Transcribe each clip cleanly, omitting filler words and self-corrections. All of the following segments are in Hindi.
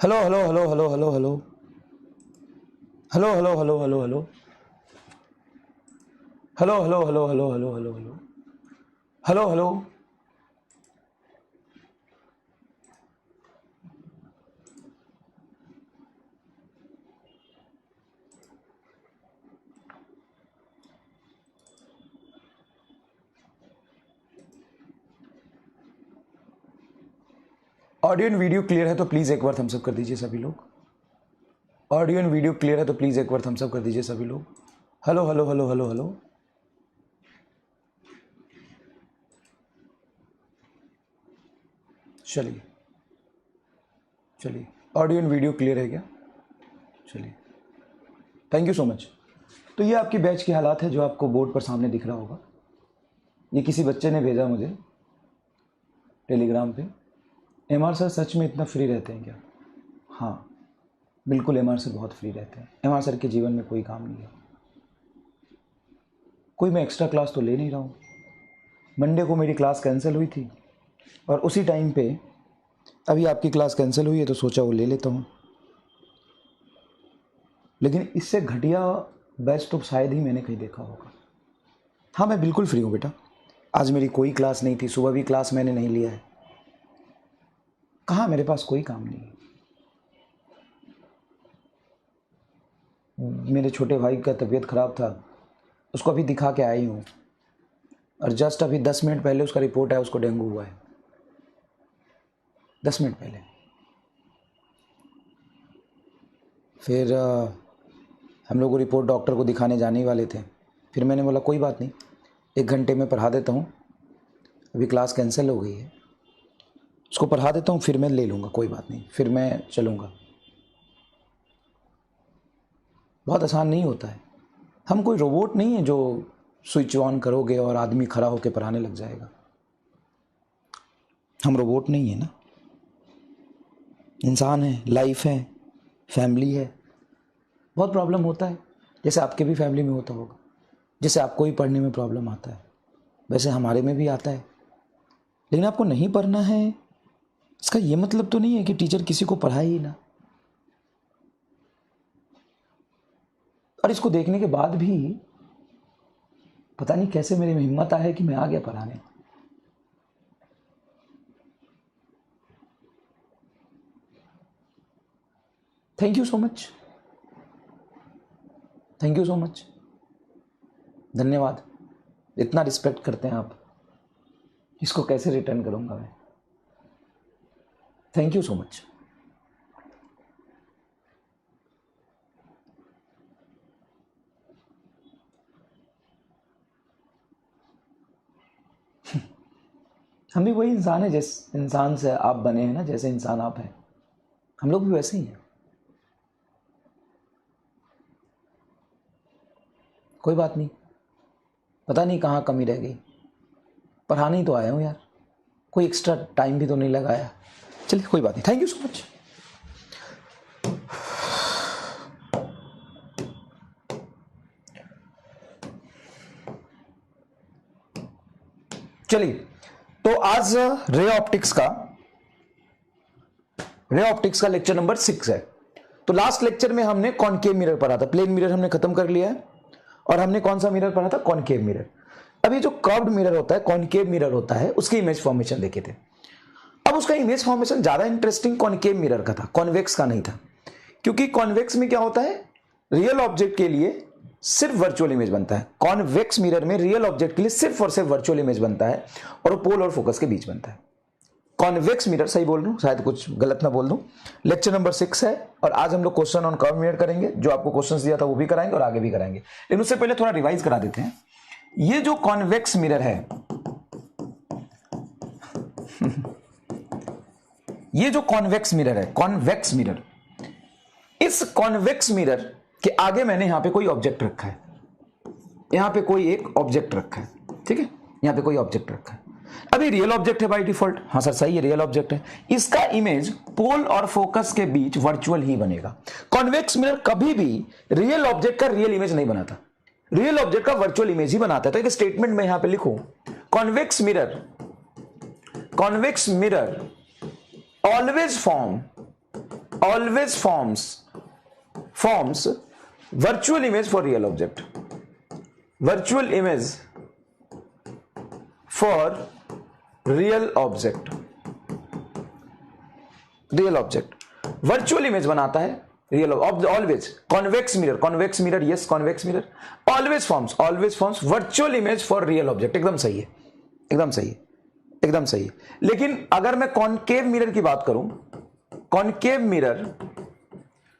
Hello hello hello hello hello hello hello hello hello hello hello hello hello hello hello hello hello hello hello hello. Audio and video clear है तो प्लीज एक बार थम्स अप कर दीजिए सभी लोग। ऑडियो एंड वीडियो क्लियर है तो प्लीज एक बार थम्स अप कर दीजिए सभी लोग। Hello hello hello hello hello. चलिए चलिए, ऑडियो एंड वीडियो क्लियर है क्या? चलिए, थैंक यू सो मच। तो ये आपकी बैच की हालात है जो आपको बोर्ड पर सामने दिख रहा होगा। ये किसी बच्चे ने भेजा मुझे टेलीग्राम पे। एमआर सर सच में इतना फ्री रहते हैं क्या? हाँ बिल्कुल, एमआर सर बहुत फ्री रहते हैं। एमआर सर के जीवन में कोई काम नहीं है। कोई मैं एक्स्ट्रा क्लास तो ले नहीं रहा हूँ। मंडे को मेरी क्लास कैंसिल हुई थी और उसी टाइम पे अभी आपकी क्लास कैंसिल हुई है तो सोचा वो ले लेता हूँ। लेकिन इससे घटिया बैच तो शायद ही मैंने कहीं देखा होगा। हाँ मैं बिल्कुल फ्री हूँ बेटा। आज मेरी कोई क्लास नहीं थी, सुबह भी क्लास मैंने नहीं लिया है। कहाँ, मेरे पास कोई काम नहीं है। मेरे छोटे भाई का तबीयत ख़राब था, उसको अभी दिखा के आई हूँ और जस्ट अभी 10 मिनट पहले उसका रिपोर्ट आया, उसको डेंगू हुआ है। 10 मिनट पहले। फिर हम लोग रिपोर्ट डॉक्टर को दिखाने जाने ही वाले थे। फिर मैंने बोला कोई बात नहीं, 1 घंटे में पढ़ा देता हूँ, अभी क्लास कैंसिल हो गई है, उसको पढ़ा देता हूँ फिर मैं ले लूँगा, कोई बात नहीं, फिर मैं चलूँगा। बहुत आसान नहीं होता है। हम कोई रोबोट नहीं है जो स्विच ऑन करोगे और आदमी खड़ा होकर पढ़ाने लग जाएगा। हम रोबोट नहीं है ना, इंसान है, लाइफ है, फैमिली है। बहुत प्रॉब्लम होता है, जैसे आपके भी फैमिली में होता होगा। जैसे आपको ही पढ़ने में प्रॉब्लम आता है वैसे हमारे में भी आता है। लेकिन आपको नहीं पढ़ना है इसका ये मतलब तो नहीं है कि टीचर किसी को पढ़ाए ही ना। और इसको देखने के बाद भी पता नहीं कैसे मेरे में हिम्मत आया कि मैं आ गया पढ़ाने। Thank you so much, thank you so much, धन्यवाद। इतना रिस्पेक्ट करते हैं आप, इसको कैसे रिटर्न करूंगा मैं। Thank you so much. हम भी वही इंसान है जिस इंसान से आप बने हैं ना, जैसे इंसान आप हैं हम लोग भी वैसे ही हैं। कोई बात नहीं, पता नहीं कहाँ कमी रह गई। पढ़ाने ही तो आया हूँ यार, कोई एक्स्ट्रा टाइम भी तो नहीं लगाया। चलिए कोई बात नहीं, थैंक यू सो मच। चलिए, तो आज रे ऑप्टिक्स का लेक्चर नंबर 6 है। तो लास्ट लेक्चर में हमने कॉनकेव मिरर पढ़ा था, प्लेन मिरर हमने खत्म कर लिया है और हमने कौन सा मिरर पढ़ा था? Concave mirror. अभी जो कर्व्ड मिरर होता है, कॉनकेव मिरर होता है, उसकी इमेज फॉर्मेशन देखे थे। अब उसका इमेज फॉर्मेशन ज्यादा इंटरेस्टिंग कॉनकेव मिरर का था, कॉन्वेक्स का नहीं था। क्योंकि कॉन्वेक्स में क्या होता है, रियल ऑब्जेक्ट के लिए सिर्फ वर्चुअल इमेज बनता है। कॉन्वेक्स मिरर में रियल ऑब्जेक्ट के लिए सिर्फ और सिर्फ वर्चुअल इमेज बनता है और वो पोल और फोकस के बीच बनता है। कॉन्वेक्स मिरर, सही बोल रहा हूं, शायद कुछ गलत ना बोल दूं। लेक्चर नंबर 6 है और आज हम लोग क्वेश्चन ऑन कर्व मिरर करेंगे। जो आपको क्वेश्चंस दिया था वो भी कराएंगे और आगे भी कराएंगे, लेकिन उससे पहले थोड़ा रिवाइज करा देते हैं। ये जो कॉन्वेक्स मिरर है ये जो कॉन्वेक्स मिरर है, कॉन्वेक्स मिरर, इस कॉन्वेक्स मिरर के आगे मैंने यहां पे कोई ऑब्जेक्ट रखा है। यहां पे कोई एक ऑब्जेक्ट रखा है, ठीक है, यहां पे कोई ऑब्जेक्ट रखा है। अभी रियल ऑब्जेक्ट है बाय डिफॉल्ट, हाँ सर सही है, रियल ऑब्जेक्ट है। इसका इमेज पोल और फोकस के बीच वर्चुअल ही बनेगा। कॉन्वेक्स मिरर कभी भी रियल ऑब्जेक्ट का रियल इमेज नहीं बनाता, रियल ऑब्जेक्ट का वर्चुअल इमेज ही बनाता है। तो एक स्टेटमेंट में यहां पे लिखूं, convex mirror always form always forms virtual image for real object, virtual image for real object, real object virtual image बनाता है real always. Convex mirror, yes convex mirror, always forms virtual image for real object. एकदम सही है, एकदम सही है, एकदम सही है। लेकिन अगर मैं कॉनकेव मिरर की बात करूं, concave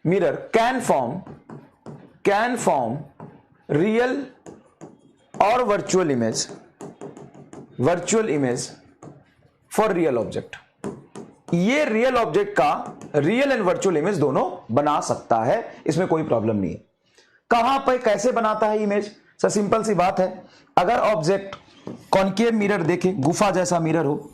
mirror can form real और virtual image for real object. ये रियल ऑब्जेक्ट का रियल एंड वर्चुअल इमेज दोनों बना सकता है, इसमें कोई प्रॉब्लम नहीं है। कहां पर कैसे बनाता है इमेज? सर सिंपल सी बात है, अगर ऑब्जेक्ट कॉनकेव मिरर देखें, गुफा जैसा मिरर हो,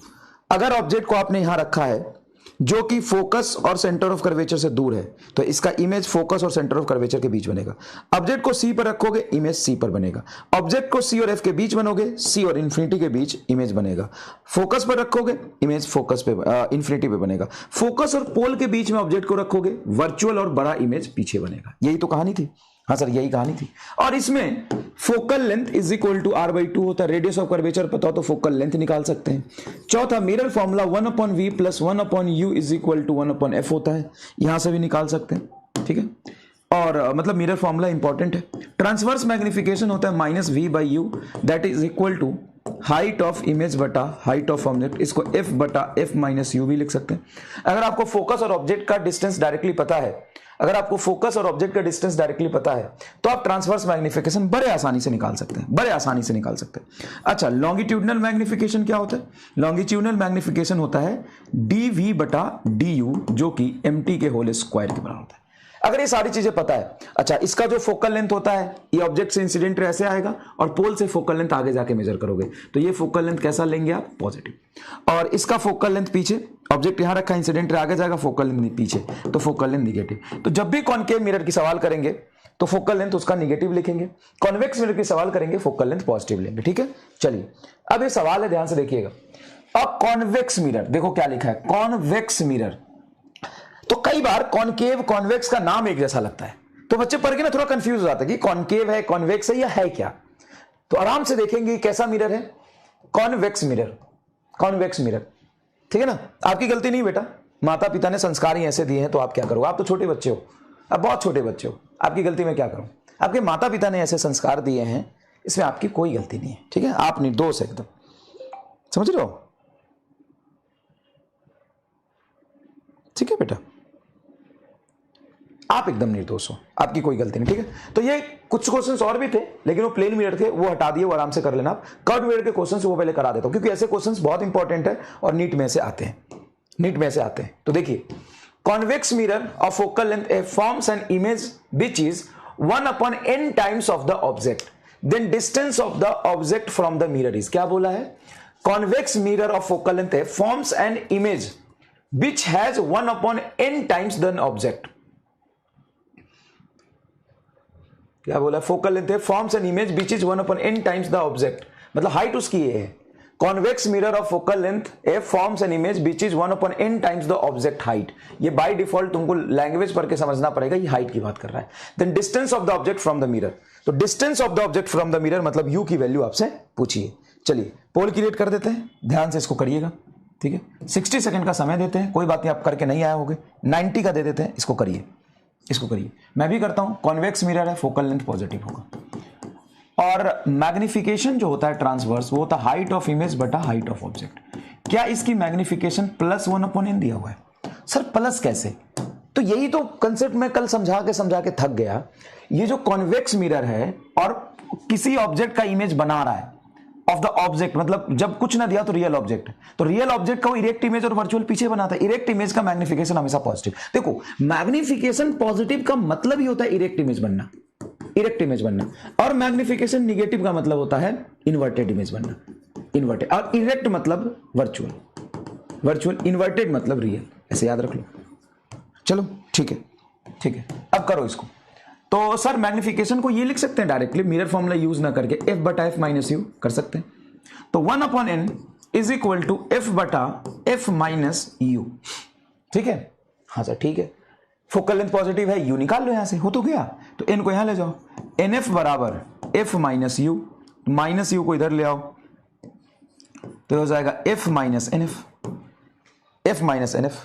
अगर ऑब्जेक्ट को आपने यहां रखा है जो कि फोकस और सेंटर ऑफ कर्वेचर से दूर है, तो इसका इमेज फोकस और सेंटर ऑफ कर्वेचर के बीच बनेगा। ऑब्जेक्ट को सी पर रखोगे, इमेज सी पर बनेगा। ऑब्जेक्ट को सी और एफ के बीच बनोगे, सी और इंफिनिटी के बीच इमेज बनेगा। फोकस पर रखोगे, इमेज फोकस पे इंफिनिटी पे बनेगा। फोकस और पोल के बीच में ऑब्जेक्ट को रखोगे, वर्चुअल और बड़ा इमेज पीछे बनेगा। यही तो कहानी थी। हाँ सर यही कहानी थी। और इसमें focal length is equal to r/2 होता है। रेडियस ऑफ कर्वेचर पता हो तो फोकल लेंथ निकाल सकते हैं। चौथा, mirror formula 1/v plus 1/u is equal to 1/f होता है, यहां से भी निकाल सकते हैं, ठीक है। और मतलब मिरर फॉर्मूला इंपॉर्टेंट है। ट्रांसवर्स मैग्निफिकेशन होता है -v/u, that is equal to height of image बटा हाइट ऑफ ऑब्जेक्ट, इसको f बटा f माइनस यू भी लिख सकते हैं। अगर आपको फोकस और ऑब्जेक्ट का डिस्टेंस डायरेक्टली पता है, अगर आपको फोकस और ऑब्जेक्ट का डिस्टेंस डायरेक्टली पता है, तो आप ट्रांसवर्स मैग्निफिकेशन बड़े आसानी से निकाल सकते हैं, बड़े आसानी से निकाल सकते हैं। अच्छा, लॉन्गिट्यूडनल मैग्निफिकेशन क्या होता है? लॉन्गिट्यूडनल मैग्निफिकेशन होता है dv बटा du, जो कि mt के होल स्क्वायर के बराबर होता है। अगर ये सारी चीजें पता है, अच्छा इसका जो फोकल लेंथ होता है, ये ऑब्जेक्ट से इंसिडेंट ऐसे आएगा और पोल से फोकल लेंथ आगे जाके मेजर करोगे, तो ये फोकल लेंथ कैसा लेंगे आप? पॉजिटिव। और इसका फोकल लेंथ पीछे, ऑब्जेक्ट यहां रखा, इंसिडेंट आगे जाएगा, फोकल लेंथ पीछे, तो फोकल लेंथ निगेटिव। तो जब भी कॉनकेव मिरर की सवाल करेंगे तो फोकल लेंथ उसका निगेटिव लिखेंगे, कॉन्वेक्स मिरर की सवाल करेंगे फोकल लेंथ पॉजिटिव लेंगे, ठीक है। चलिए अब ये सवाल है, ध्यान से देखिएगा। अब कॉन्वेक्स मिरर, देखो क्या लिखा है, कॉन्वेक्स मिरर। तो कई बार कॉनकेव कॉन्वेक्स का नाम एक जैसा लगता है, तो बच्चे पढ़ के ना थोड़ा कंफ्यूज हो जाता है कि कॉनकेव है, कॉन्वेक्स है, या है क्या। तो आराम से देखेंगे कैसा मिरर है, कॉन्वेक्स मिरर, कॉन्वेक्स मिरर, ठीक है ना। आपकी गलती नहीं बेटा, माता पिता ने संस्कार ही ऐसे दिए हैं, तो आप क्या करोगे? आप तो छोटे बच्चे हो, आप बहुत छोटे बच्चे हो, आपकी गलती मैं क्या करूं? आपके माता पिता ने ऐसे संस्कार दिए हैं, इसमें आपकी कोई गलती नहीं है, ठीक है। आप निर्दोष एकदम, समझ रहे हो? ठीक है बेटा, आप एकदम निर्दोष हो, आपकी कोई गलती नहीं, ठीक है। तो ये कुछ क्वेश्चंस और भी थे, लेकिन वो प्लेन मिरर थे, वो हटा दिए, वो आराम से कर लेना आप। कर्व मिरर के क्वेश्चंस वो पहले करा देता हूं, क्योंकि ऐसे क्वेश्चंस बहुत इंपॉर्टेंट है और नीट में से आते हैं, नीट में से आते हैं। तो देखिए, convex mirror of focal length a forms an image which is 1/n times of the object, then distance of the object from the mirror is, क्या बोला है? Convex mirror of focal length a forms an image which has 1/n times the object, क्या बोला? फोकल लेंथ है forms an image which is 1/n times the object, मतलब हाइट उसकी ये है। Convex mirror of focal length a forms an image which is 1/n times the object height। ये बाय डिफॉल्ट तुमको लैंग्वेज पढ़ के समझना पड़ेगा, ये हाइट की बात कर रहा है। Then distance of the object from the mirror, तो distance of the object from the mirror मतलब u की वैल्यू आपसे पूछिए। चलिए पोल क्रिएट कर देते हैं, ध्यान से इसको करिएगा, ठीक है। 60 सेकंड का समय देते हैं, कोई बात नहीं, आप करके नहीं आए होगे। 90 का दे देते हैं, इसको करिए, इसको करिए। मैं भी करता हूं। कॉन्वेक्स मिरर है, फोकल लेंथ पॉजिटिव होगा, और मैग्निफिकेशन जो होता है ट्रांसवर्स, वो होता है हाइट ऑफ इमेज बटा हाइट ऑफ ऑब्जेक्ट। क्या इसकी मैग्निफिकेशन +1/n दिया हुआ है? सर प्लस कैसे? तो यही तो कंसेप्ट मैं कल समझा के थक गया। ये जो कॉन्वेक्स मिरर है और किसी ऑब्जेक्ट का इमेज बना रहा है ऑफ द ऑब्जेक्ट, मतलब जब कुछ ना दिया तो रियल ऑब्जेक्ट, तो रियल ऑब्जेक्ट का वो इरेक्ट इमेज और वर्चुअल पीछे बनाता है। इरेक्ट इमेज का मैग्निफिकेशन हमेशा पॉजिटिव। देखो, मैग्निफिकेशन पॉजिटिव का मतलब ही होता है इरेक्ट इमेज बनना, इरेक्ट इमेज बनना, और मैग्निफिकेशन निगेटिव का मतलब होता है इन्वर्टेड इमेज बनना, इन्वर्टेड। और इरेक्ट मतलब वर्चुअल, वर्चुअल, इन्वर्टेड मतलब रियल, ऐसे याद रख लो। चलो ठीक है, ठीक है, अब करो इसको। तो सर मैग्निफिकेशन को ये लिख सकते हैं डायरेक्टली, मिरर फॉर्मूला यूज ना करके, f बटा f माइनस यू कर सकते हैं। तो 1/n is equal to f बटा f माइनस यू, ठीक है। हाँ सर ठीक है। फोकल लेंथ पॉजिटिव है, यू निकाल लो यहां से, हो तो गया। तो एन को यहां ले जाओ, एन एफ बराबर f minus u, minus u को इधर ले आओ तो हो जाएगा f minus n f, f minus n f,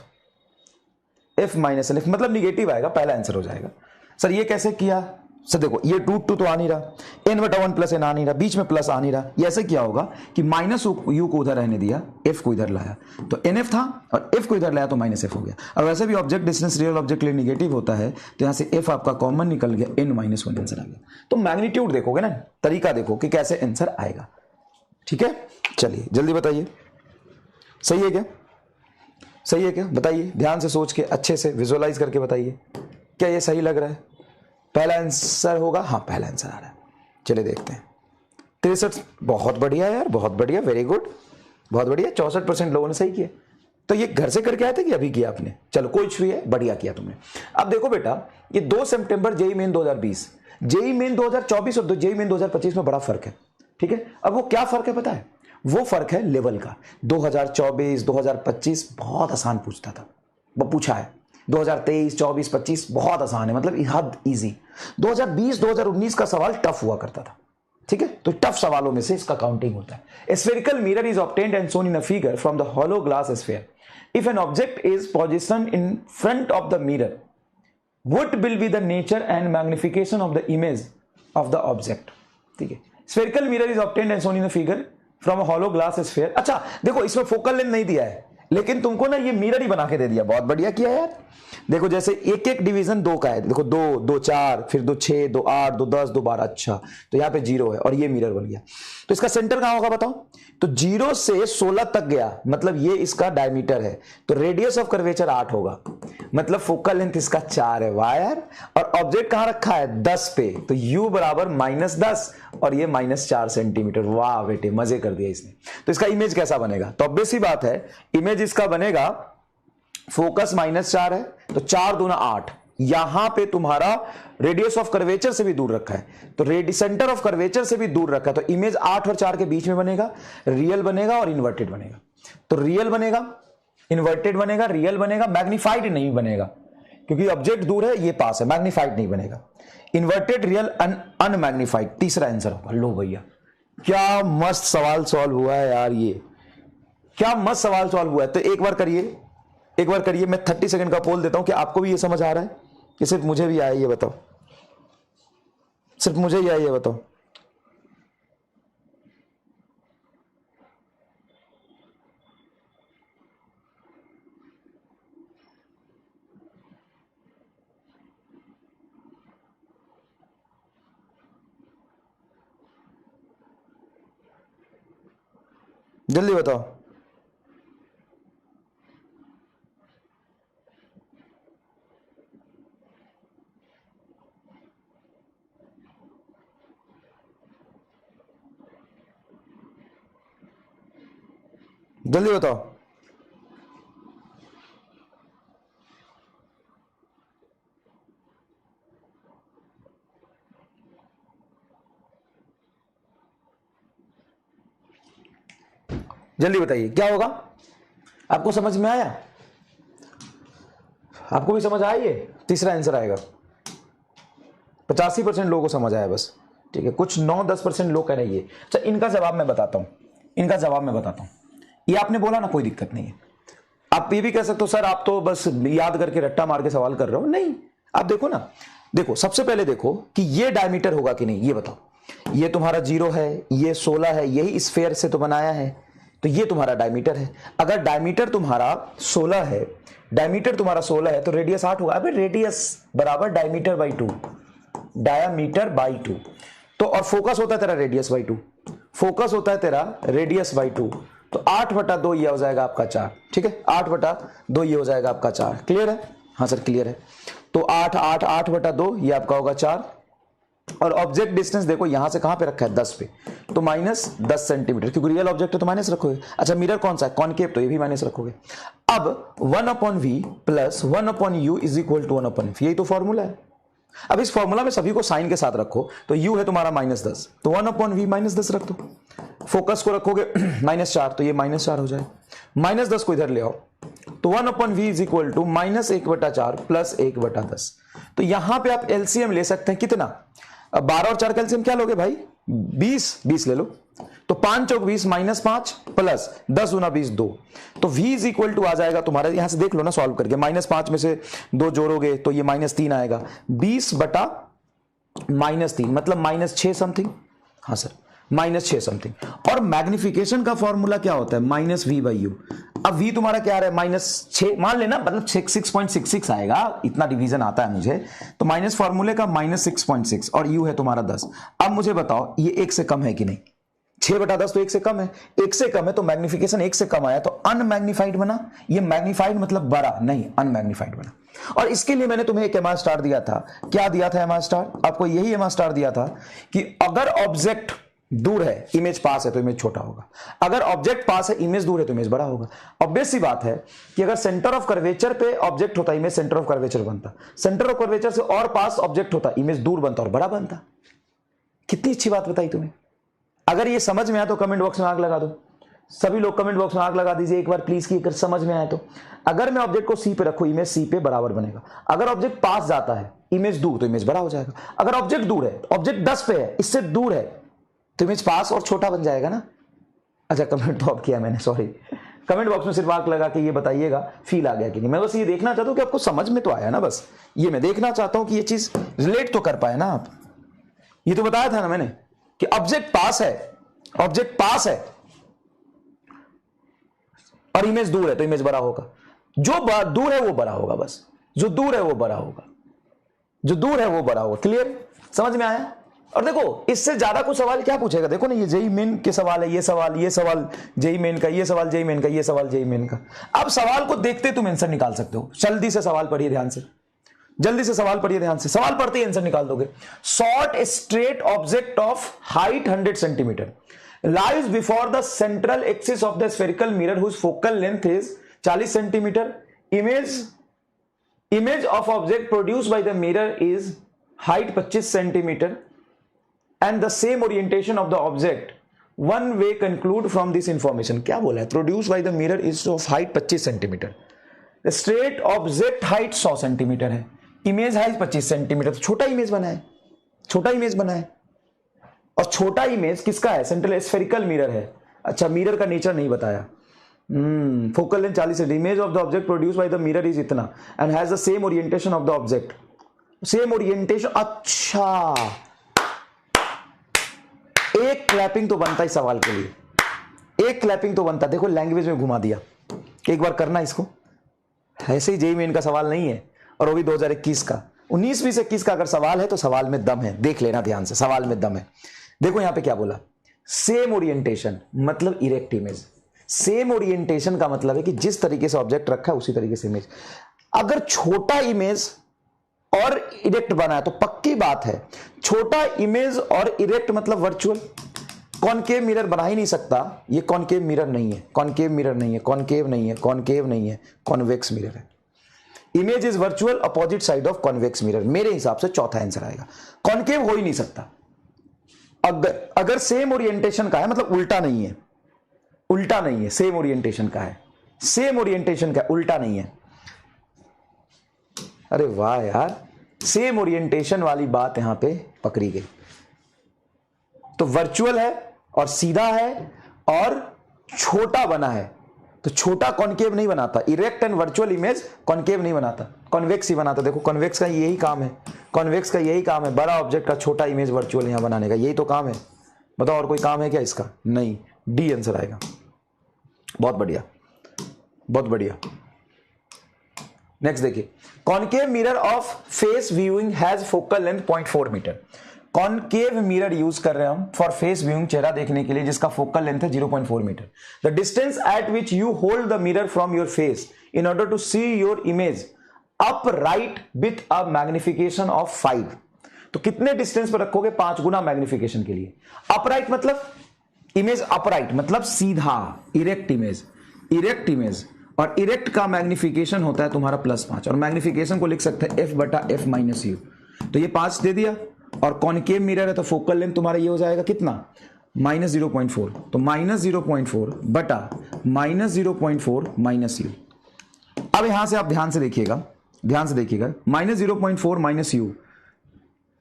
f minus n f मतलब निगेटिव आएगा, पहला आंसर हो जाएगा। सर ये कैसे किया? सर देखो ये रूट टू तो आ नहीं रहा, एन बटा वन प्लस एन आ नहीं रहा, बीच में प्लस आ नहीं रहा, ये ऐसे क्या होगा कि माइनस यू को उधर रहने दिया, एफ को इधर लाया तो एन एफ था और एफ को इधर लाया तो माइनस एफ हो गया। और वैसे भी ऑब्जेक्ट डिस्टेंस रियल ऑब्जेक्ट के लिए निगेटिव होता है तो यहां से एफ आपका कॉमन निकल गया, एन माइनस वन आंसर आ गया। तो मैग्नीट्यूड देखोगे ना, तरीका देखो कि कैसे आंसर आएगा। ठीक है, चलिए जल्दी बताइए, सही है क्या? सही है क्या? बताइए, ध्यान से सोच के अच्छे से विजुअलाइज करके बताइए, क्या ये सही लग रहा है? पहला आंसर होगा, हाँ पहला आंसर आ रहा है। चलिए देखते हैं। 63, बहुत बढ़िया यार, बहुत बढ़िया, वेरी गुड, बहुत बढ़िया। 64% लोगों ने सही किया। तो ये घर से करके आए थे कि अभी किया आपने? चलो कोई इशू है, बढ़िया किया तुमने। अब देखो बेटा, ये 2 सितंबर जेई मेन 2020, जेई मेन 2024 और जेई मेन 2025 में बड़ा फर्क है। ठीक है, अब वो क्या फर्क है पता है? वो फर्क है लेवल का। 2024 2025 बहुत आसान पूछता था, वो पूछा है। 2023 24 25 बहुत आसान है, मतलब हद इजी। 2020 2019 का सवाल टफ हुआ करता था। ठीक है, तो टफ सवालों में से इसका काउंटिंग होता है। A spherical mirror is obtained and shown in a figure from the hollow glass sphere. If an object is positioned in front of the mirror, what will be the nature and magnification of the image of the object? ठीक है, spherical mirror is obtained and shown in a figure from a hollow glass sphere. अच्छा देखो, इसमें फोकल लेंथ नहीं दिया है, लेकिन तुमको ना ये मिरर ही बना के दे दिया। बहुत बढ़िया किया यार। देखो जैसे एक एक डिवीजन 2 का है, देखो 2 2 4, फिर 2 6 2 8 2 10 2 12, अच्छा तो यहाँ पे 0 है और ये मिरर बन गया। तो इसका सेंटर कहां होगा बताओ? तो 0 से 16 तक गया, मतलब ये इसका डायमीटर है, तो रेडियस ऑफ कर्वेचर 8 होगा, मतलब फोकल लेंथ इसका 4 है। वाह यार। और ऑब्जेक्ट कहां रखा है? 10 पे, तो u बराबर -10 और ये -4 सेंटीमीटर। वाह बेटे, मजे कर दिया इसने। तो इसका इमेज कैसा बनेगा? तो ऑब्वियस सी बात है, इमेज इसका बनेगा, फोकस -4 है तो 4 दूना 8, यहां पे तुम्हारा रेडियस ऑफ कर्वेचर से भी दूर रखा है, तो सेंटर ऑफ कर्वेचर से भी दूर रखा है, तो इमेज 8 और 4 के बीच में बनेगा, रियल बनेगा और इन्वर्टेड बनेगा। तो रियल बनेगा, इन्वर्टेड बनेगा, रियल बनेगा, मैग्नीफाइड नहीं बनेगा, क्योंकि ऑब्जेक्ट दूर है, ये पास है, मैग्नीफाइड नहीं बनेगा। इन्वर्टेड, रियल, अनमैग्नीफाइड तीसरा आंसर होगा। लो भैया, क्या मस्त सवाल सॉल्व हुआ है यार, ये क्या मस्त सवाल सॉल्व हुआ है। तो एक बार करिए, एक बार करिए। मैं 30 सेकंड का पोल देता हूं कि आपको भी ये समझ आ रहा है कि सिर्फ मुझे भी आया, ये बताओ, सिर्फ मुझे ही आया, ये बताओ। जल्दी बताओ। जल्दी बताओ। जल्दी बताइए क्या होगा? आपको समझ में आया? आपको भी समझ आया? ये तीसरा आंसर आएगा। 85% लोगों को समझ आया बस। ठीक है, कुछ 9-10% लोग कह रहे हैं। अच्छा, इनका जवाब मैं बताता हूं, इनका जवाब मैं बताता हूं। ये आपने बोला ना, कोई दिक्कत नहीं है। आप ये भी कह सकते हो सर आप तो बस याद करके रट्टा मार के सवाल कर रहे हो। नहीं, आप देखो ना, देखो सबसे पहले देखो कि ये डायमीटर होगा कि नहीं, ये बताओ। ये तुम्हारा 0 है, ये 16 है, यही स्फेयर से तो बनाया है, तो ये तुम्हारा डायमीटर है। अगर डायमीटर तुम्हारा 16 है, डायमीटर तुम्हारा 16 है, तो रेडियस 8 होगा। अबे रेडियस बराबर डायमीटर बाई 2, डायमीटर बाई 2। तो और फोकस होता है तेरा रेडियस बाई 2, फोकस होता है तेरा रेडियस बाई 2, तो 8/2 ये हो जाएगा आपका 4। ठीक है, 8/2 ये हो जाएगा आपका 4। क्लियर है? हाँ सर क्लियर है। तो 8/2 ये आपका होगा 4। और ऑब्जेक्ट डिस्टेंस देखो यहां से कहां पे रखा है? 10 पे, तो -10 सेंटीमीटर, क्योंकि रियल ऑब्जेक्ट है तो माइनस रखोगे। अच्छा, मिरर कौन सा है? कॉनकेव, तो ये भी माइनस रखोगे। अब 1/v plus 1/u is equal to 1/f, यही तो फॉर्मूला है। अब इस फॉर्मूला में सभी को साइन के साथ रखो, तो u है तुम्हारा -10, तो 1/v -10 रख दो। फोकस को रखोगे -4, तो ये -4 हो जाए। -10 को इधर ले आओ, तो 1/v is equal to -1/4 plus 1/10। तो यहां पे आप एलसीएम ले सकते हैं कितना, 12 और 4 का एलसीएम क्या लोगे भाई, 20 ले लो। तो 5 चौक 20 -5 प्लस 10 गुना 20 2। तो v इज इक्वल टू आ जाएगा तुम्हारा, यहां से देख लो ना सॉल्व करके, -5 में से 2 जोड़ोगे तो ये -3 आएगा, 20/-3 मतलब -6 समथिंग। हाँ सर, -6 समथिंग। और मैग्निफिकेशन का फॉर्मूला क्या होता है, -v/u। अब v तुम्हारा क्या आ रहा है, -6 मान लेना, मतलब 6.66 आएगा, इतना डिवीजन आता है मुझे, तो माइनस फॉर्मूले का -6.6 और u है तुम्हारा 10। अब मुझे बताओ ये 1 से कम है कि नहीं, 6/10 तो 1 से कम है, 1 से कम है तो मैग्निफिकेशन 1 से कम आया तो अनमैग्निफाइड बना। ये मैग्निफाइड मतलब बड़ा नहीं, अनमैग्निफाइड बना। और इसके लिए मैंने तुम्हें एक एमआर स्टार दिया था, क्या दिया था एमआर स्टार, आपको यही एमआर स्टार दिया था कि अगर ऑब्जेक्ट दूर है, इमेज पास है तो इमेज छोटा होगा, अगर ऑब्जेक्ट पास है, इमेज दूर है तो इमेज बड़ा होगा। ऑब्वियस सी बात है कि अगर सेंटर ऑफ कर्वेचर पे ऑब्जेक्ट होता, इमेज सेंटर ऑफ कर्वेचर बनता, सेंटर ऑफ कर्वेचर से और पास ऑब्जेक्ट होता, इमेज दूर बनता और बड़ा बनता। कितनी अच्छी बात बताई तुम्हें। अगर ये समझ में आया तो कमेंट बॉक्स में आग लगा दो, सभी लोग कमेंट बॉक्स में आग लगा दीजिए एक बार प्लीज, की अगर समझ में आया तो। अगर मैं ऑब्जेक्ट को सी पे रखूं, इमेज सी पे बराबर बनेगा। अगर ऑब्जेक्ट पास जाता है, इमेज दूर, तो इमेज बड़ा हो जाएगा। अगर ऑब्जेक्ट दूर है, ऑब्जेक्ट 10 पे है, इससे दूर है, तो इमेज पास और छोटा बन जाएगा ना। अच्छा, कमेंट तो अब किया मैंने, सॉरी। कमेंट बॉक्स में सिर्फ आग लगा के ये बताइएगा फील आ गया कि नहीं। मैं बस ये देखना चाहता हूं कि आपको समझ में तो आया ना, बस ये मैं देखना चाहता हूं कि ये चीज रिलेट तो कर पाए ना आप। ये तो बताया था ना मैंने कि ऑब्जेक्ट पास है, ऑब्जेक्ट पास है और इमेज दूर है तो इमेज बड़ा होगा। जो दूर है वो बड़ा होगा, बस जो दूर है वो बड़ा होगा, जो दूर है वो बड़ा होगा। क्लियर, समझ में आया। और देखो इससे ज्यादा कुछ सवाल क्या पूछेगा, देखो ना, ये जेई मेन के सवाल है, ये सवाल जेई मेन का, ये सवाल जेई मेन का, ये सवाल जेई मेन का। अब सवाल को देखते तुम आंसर निकाल सकते हो। जल्दी से सवाल पढ़िए ध्यान से, जल्दी से सवाल पढ़िए ध्यान से, सवाल पढ़ते ही आंसर निकाल दोगे। Sort a straight object of height 100 centimetre lies before the central axis of the spherical mirror whose focal length is 40 centimeter. Image of object produced by the mirror is height 25 centimeter and the same orientation of the object. One way conclude from this information. क्या बोला है, produced by the mirror is of height 25 centimeter. The straight object height 100 centimeter है, इमेज हाइट 25 सेंटीमीटर, छोटा इमेज बना है, छोटा इमेज बना है। और छोटा इमेज किसका है, सेंट्रल स्फेरिकल मिरर है। अच्छा, मिरर का नेचर नहीं बताया। Focal length 40 centimetre, image of the object produced by the mirror is इतना and has the same orientation of the object, same orientation. अच्छा, एक क्लैपिंग तो बनता है सवाल के लिए, एक क्लैपिंग तो बनता। देखो लैंग्वेज में घुमा दिया, एक बार करना इसको। ऐसे ही जेईई मेन का सवाल नहीं है, और वो भी 2021 का। 19-20-21 का अगर सवाल है तो सवाल में दम है, देख लेना ध्यान से, सवाल में दम है। देखो यहां पे क्या बोला, सेम ओरिएंटेशन मतलब इरेक्ट इमेज। सेम ओरिएंटेशन का मतलब है कि जिस तरीके से ऑब्जेक्ट रखा है उसी तरीके से इमेज। अगर छोटा इमेज और इरेक्ट बना है तो पक्की बात है, छोटा इमेज और इरेक्ट मतलब वर्चुअल। कॉनकेव मिरर बना ही नहीं सकता, ये कॉनकेव मिरर नहीं है, कॉनकेव मिरर नहीं है, कॉनकेव नहीं है, कॉनकेव नहीं है, कॉन्वेक्स मिरर है। Image is virtual opposite side of convex mirror. मेरे हिसाब से चौथा आंसर आएगा, कॉनकेव हो ही नहीं सकता। अगर सेम ओरिएंटेशन का है मतलब उल्टा नहीं है, उल्टा नहीं है, सेम ओरिएंटेशन का है, सेम ओरिएंटेशन का, उल्टा नहीं है। अरे वाह यार, सेम ओरिएंटेशन वाली बात यहां पे पकड़ी गई। तो वर्चुअल है और सीधा है और छोटा बना है, तो छोटा कॉनकेव नहीं बनाता। Erect and virtual image concave नहीं बनाता, कॉन्वेक्स ही बनाता। देखो कॉन्वेक्स का यही काम है, कॉन्वेक्स का यही काम है, बड़ा ऑब्जेक्ट का छोटा इमेज वर्चुअल यहां बनाने का, यही तो काम है। बताओ और कोई काम है क्या इसका? नहीं, डी आंसर आएगा। बहुत बढ़िया, बहुत बढ़िया। नेक्स्ट देखिए, concave mirror of face viewing has focal length 0.4 metre. Concave mirror use कर रहे हैं हम फॉर फेस व्यूइंग, चेहरा देखने के लिए, जिसका फोकल लेंथ है 0.4 metre. The distance at which you hold the mirror from your face in order to see your image upright with a magnification of 5। तो कितने डिस्टेंस पर रखोगे? 5 गुना मैग्निफिकेशन के लिए। अपराइट मतलब इमेज, अपराइट मतलब सीधा, इरेक्ट इमेज, इरेक्ट इमेज, और इरेक्ट का मैग्निफिकेशन होता है तुम्हारा +5, और मैग्निफिकेशन को लिख सकते हैं f/f - u। तो ये 5 दे दिया, और कॉनकेव मिरर है तो फोकल लेंथ तुम्हारा ये हो जाएगा कितना? -0.4। तो -0.4 बटा -0.4 - u। अब यहां से आप ध्यान से देखिएगा, माइनस 0.4 माइनस यू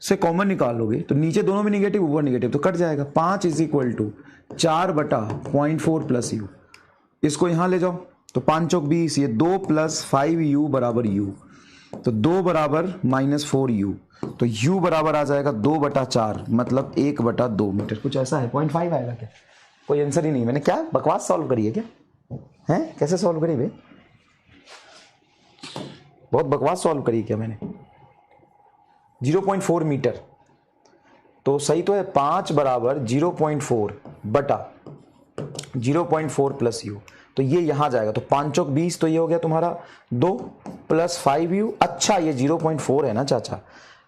से कॉमन निकालोगे तो नीचे दोनों में निगेटिव, ऊपर निगेटिव, तो कट जाएगा। 5 is equal to 4/0.4 plus u. इसको यहां ले जाओ तो 5 चौक 20, ये 2 प्लस 5u बराबर u, तो 2 बराबर -4u, तो u बराबर आ जाएगा 2/4, मतलब 1/2 मीटर। कुछ ऐसा है, 0.5 आएगा क्या? कोई आंसर ही नहीं। मैंने क्या बकवास सॉल्व करी है क्या? है कैसे सॉल्व करी भाई? बहुत बकवास सॉल्व करी क्या मैंने? 0.4 मीटर तो सही तो है। 5 बराबर 0.4 बटा 0.4 प्लस यू, तो ये यहां जाएगा, तो 5 चौक 20, तो ये हो गया तुम्हारा 2 प्लस 5u। अच्छा ये 0.4 है ना चाचा,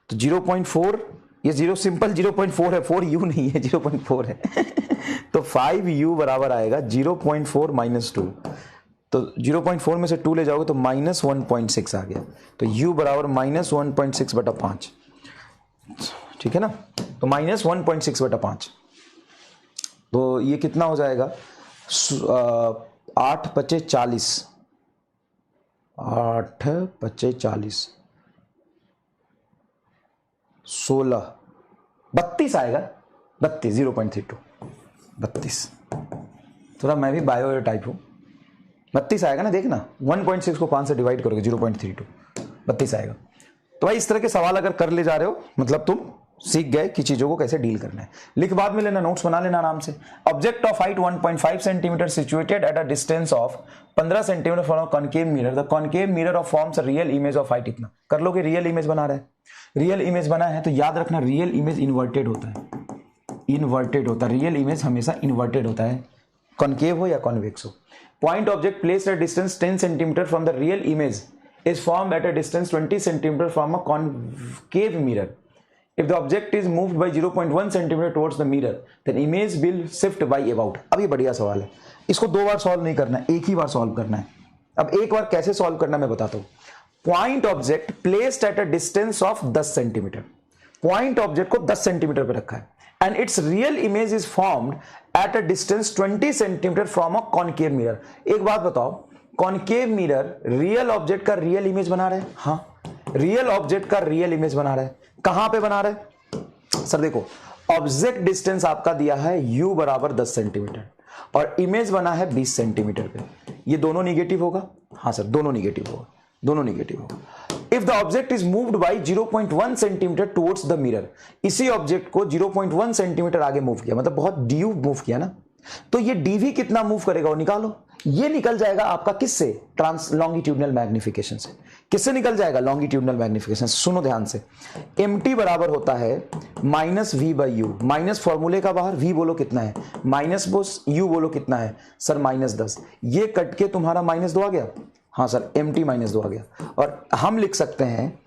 तो 0.4, ये 0 सिंपल 0.4 है, 4u नहीं है, 0.4 है तो 5u बराबर आएगा 0.4 माइनस 2, तो 0.4 में से 2 ले जाओगे तो -1.6 आ गया, तो u बराबर -1.6/5, ठीक है ना। तो -1.6/5, तो ये कितना हो जाएगा? 8 × 40, 8 × 40, 16, 32 आएगा। 32, 0.32, 32। थोड़ा मैं भी बायो टाइप हूं। 32 आएगा ना, देखना 1.6 को 5 से डिवाइड करोगे 0.32, 32 आएगा। तो भाई इस तरह के सवाल अगर कर ले जा रहे हो, मतलब तुम सीख गए कि चीजों को कैसे डील करना है। लिख बाद में लेना, नोट्स बना लेना आराम से। Object of height 1.5 centimetre situated at a distance of 15 centimetre from concave mirror, the concave mirror of forms real image of height इतना। कर लो कि रियल इमेज बना रहा है, रियल इमेज बना है तो याद रखना रियल इमेज इन्वर्टेड होता है, इन्वर्टेड होता है। रियल इमेज हमेशा इन्वर्टेड होता है, कॉनकेव हो या कॉन्वेक्स हो। Point object placed at distance 10 cm from the real image is formed at a distance 20 cm from a concave mirror. If the object is moved by 0.1 cm towards the mirror, then image will shift by about. अब ये बढ़िया सवाल है, इसको 2 बार सॉल्व नहीं करना है, एक ही बार सॉल्व करना है। अब एक बार कैसे सॉल्व करना मैं बताता हूं। Point object placed at a distance of 10 centimetre, point object को 10 सेंटीमीटर पे रखा है, and its real image is formed at a distance 20 cm from a concave mirror. एक बात बताओ, कॉनकेव मिरर रियल ऑब्जेक्ट का रियल इमेज बना रहा है? हाँ, रियल ऑब्जेक्ट का रियल इमेज बना रहा है। कहां पे बना रहा है सर? देखो ऑब्जेक्ट डिस्टेंस आपका दिया है u बराबर 10 सेंटीमीटर और इमेज बना है 20 सेंटीमीटर पे। ये दोनों निगेटिव होगा? हाँ सर, दोनों निगेटिव होगा, दोनों निगेटिव होगा। If the object is moved by 0.1 centimetre towards the mirror, इसी ऑब्जेक्ट को 0.1 सेंटीमीटर आगे मूव किया, मतलब बहुत ड्यू मूव किया ना, तो ये डीवी कितना मूव करेगा वो निकालो। ये निकल जाएगा आपका किससे? ट्रांस लॉन्गिट्यूडनल मैग्निफिकेशन से। किससे निकल जाएगा? Longitudinal magnification. सुनो ध्यान से, mt बराबर होता है -v/u, माइनस फॉर्मूले का बाहर, v बोलो कितना है, माइनस u बोलो कितना है सर, -10। ये कट के तुम्हारा -2 आ गया। हाँ सर, mt -2 आ गया। और हम लिख सकते हैं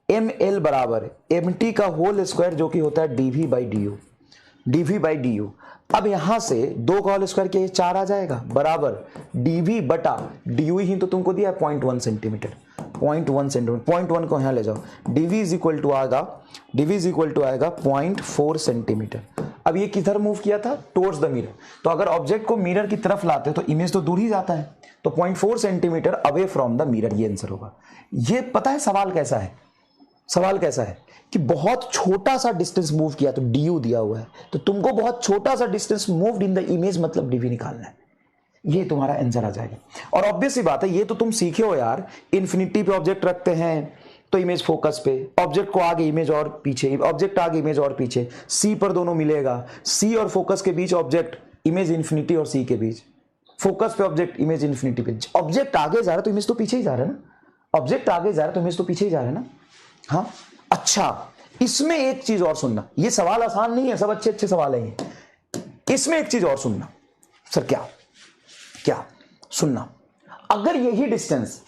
ml बराबर mt का होल स्क्वायर, जो कि होता है dv/du, dv/du। अब यहां से 2 का होल स्क्वायर किया 4 आ जाएगा, बराबर dv/du ही तो तुमको दिया है 0.1 सेंटीमीटर, 0.1 सेंटीमीटर, 0.1 को यहां ले जाओ, dv इज इक्वल टू आएगा 0.4 सेंटीमीटर। अब ये किधर मूव किया था? Towards the mirror. तो अगर ऑब्जेक्ट को मिरर की तरफ लाते तो इमेज तो दूर ही जाता है, तो 0.4 centimetre away from the mirror, ये आंसर होगा। ये पता है सवाल कैसा है? सवाल कैसा है कि बहुत छोटा सा डिस्टेंस मूव किया तो du दिया हुआ है, तो तुमको बहुत छोटा सा distance moved in the image मतलब dv निकालना है, ये तुम्हारा आंसर आ जाएगा। और ऑब्वियस सी बात है, ये तो तुम सीखे हो यार, इन्फिनिटी पे ऑब्जेक्ट रखते हैं तो इमेज फोकस पे, ऑब्जेक्ट को आगे इमेज और पीछे, ऑब्जेक्ट आगे इमेज और पीछे, सी पर दोनों मिलेगा, सी और फोकस के बीच ऑब्जेक्ट, इमेज इन्फिनिटी और सी के बीच, फोकस पे ऑब्जेक्ट, इमेज इन्फिनिटी पे। ऑब्जेक्ट आगे जा रहा है तो इमेज तो पीछे ही जा रहा है ना, ऑब्जेक्ट आगे जा रहा है तो इमेज तो पीछे ही जा रहा है ना। हाँ अच्छा, इसमें एक चीज और सुनना, ये सवाल आसान नहीं है, सब अच्छे अच्छे सवाल हैं ये। इसमें एक चीज और सुनना सर, क्या सुनना, अगर यही डिस्टेंस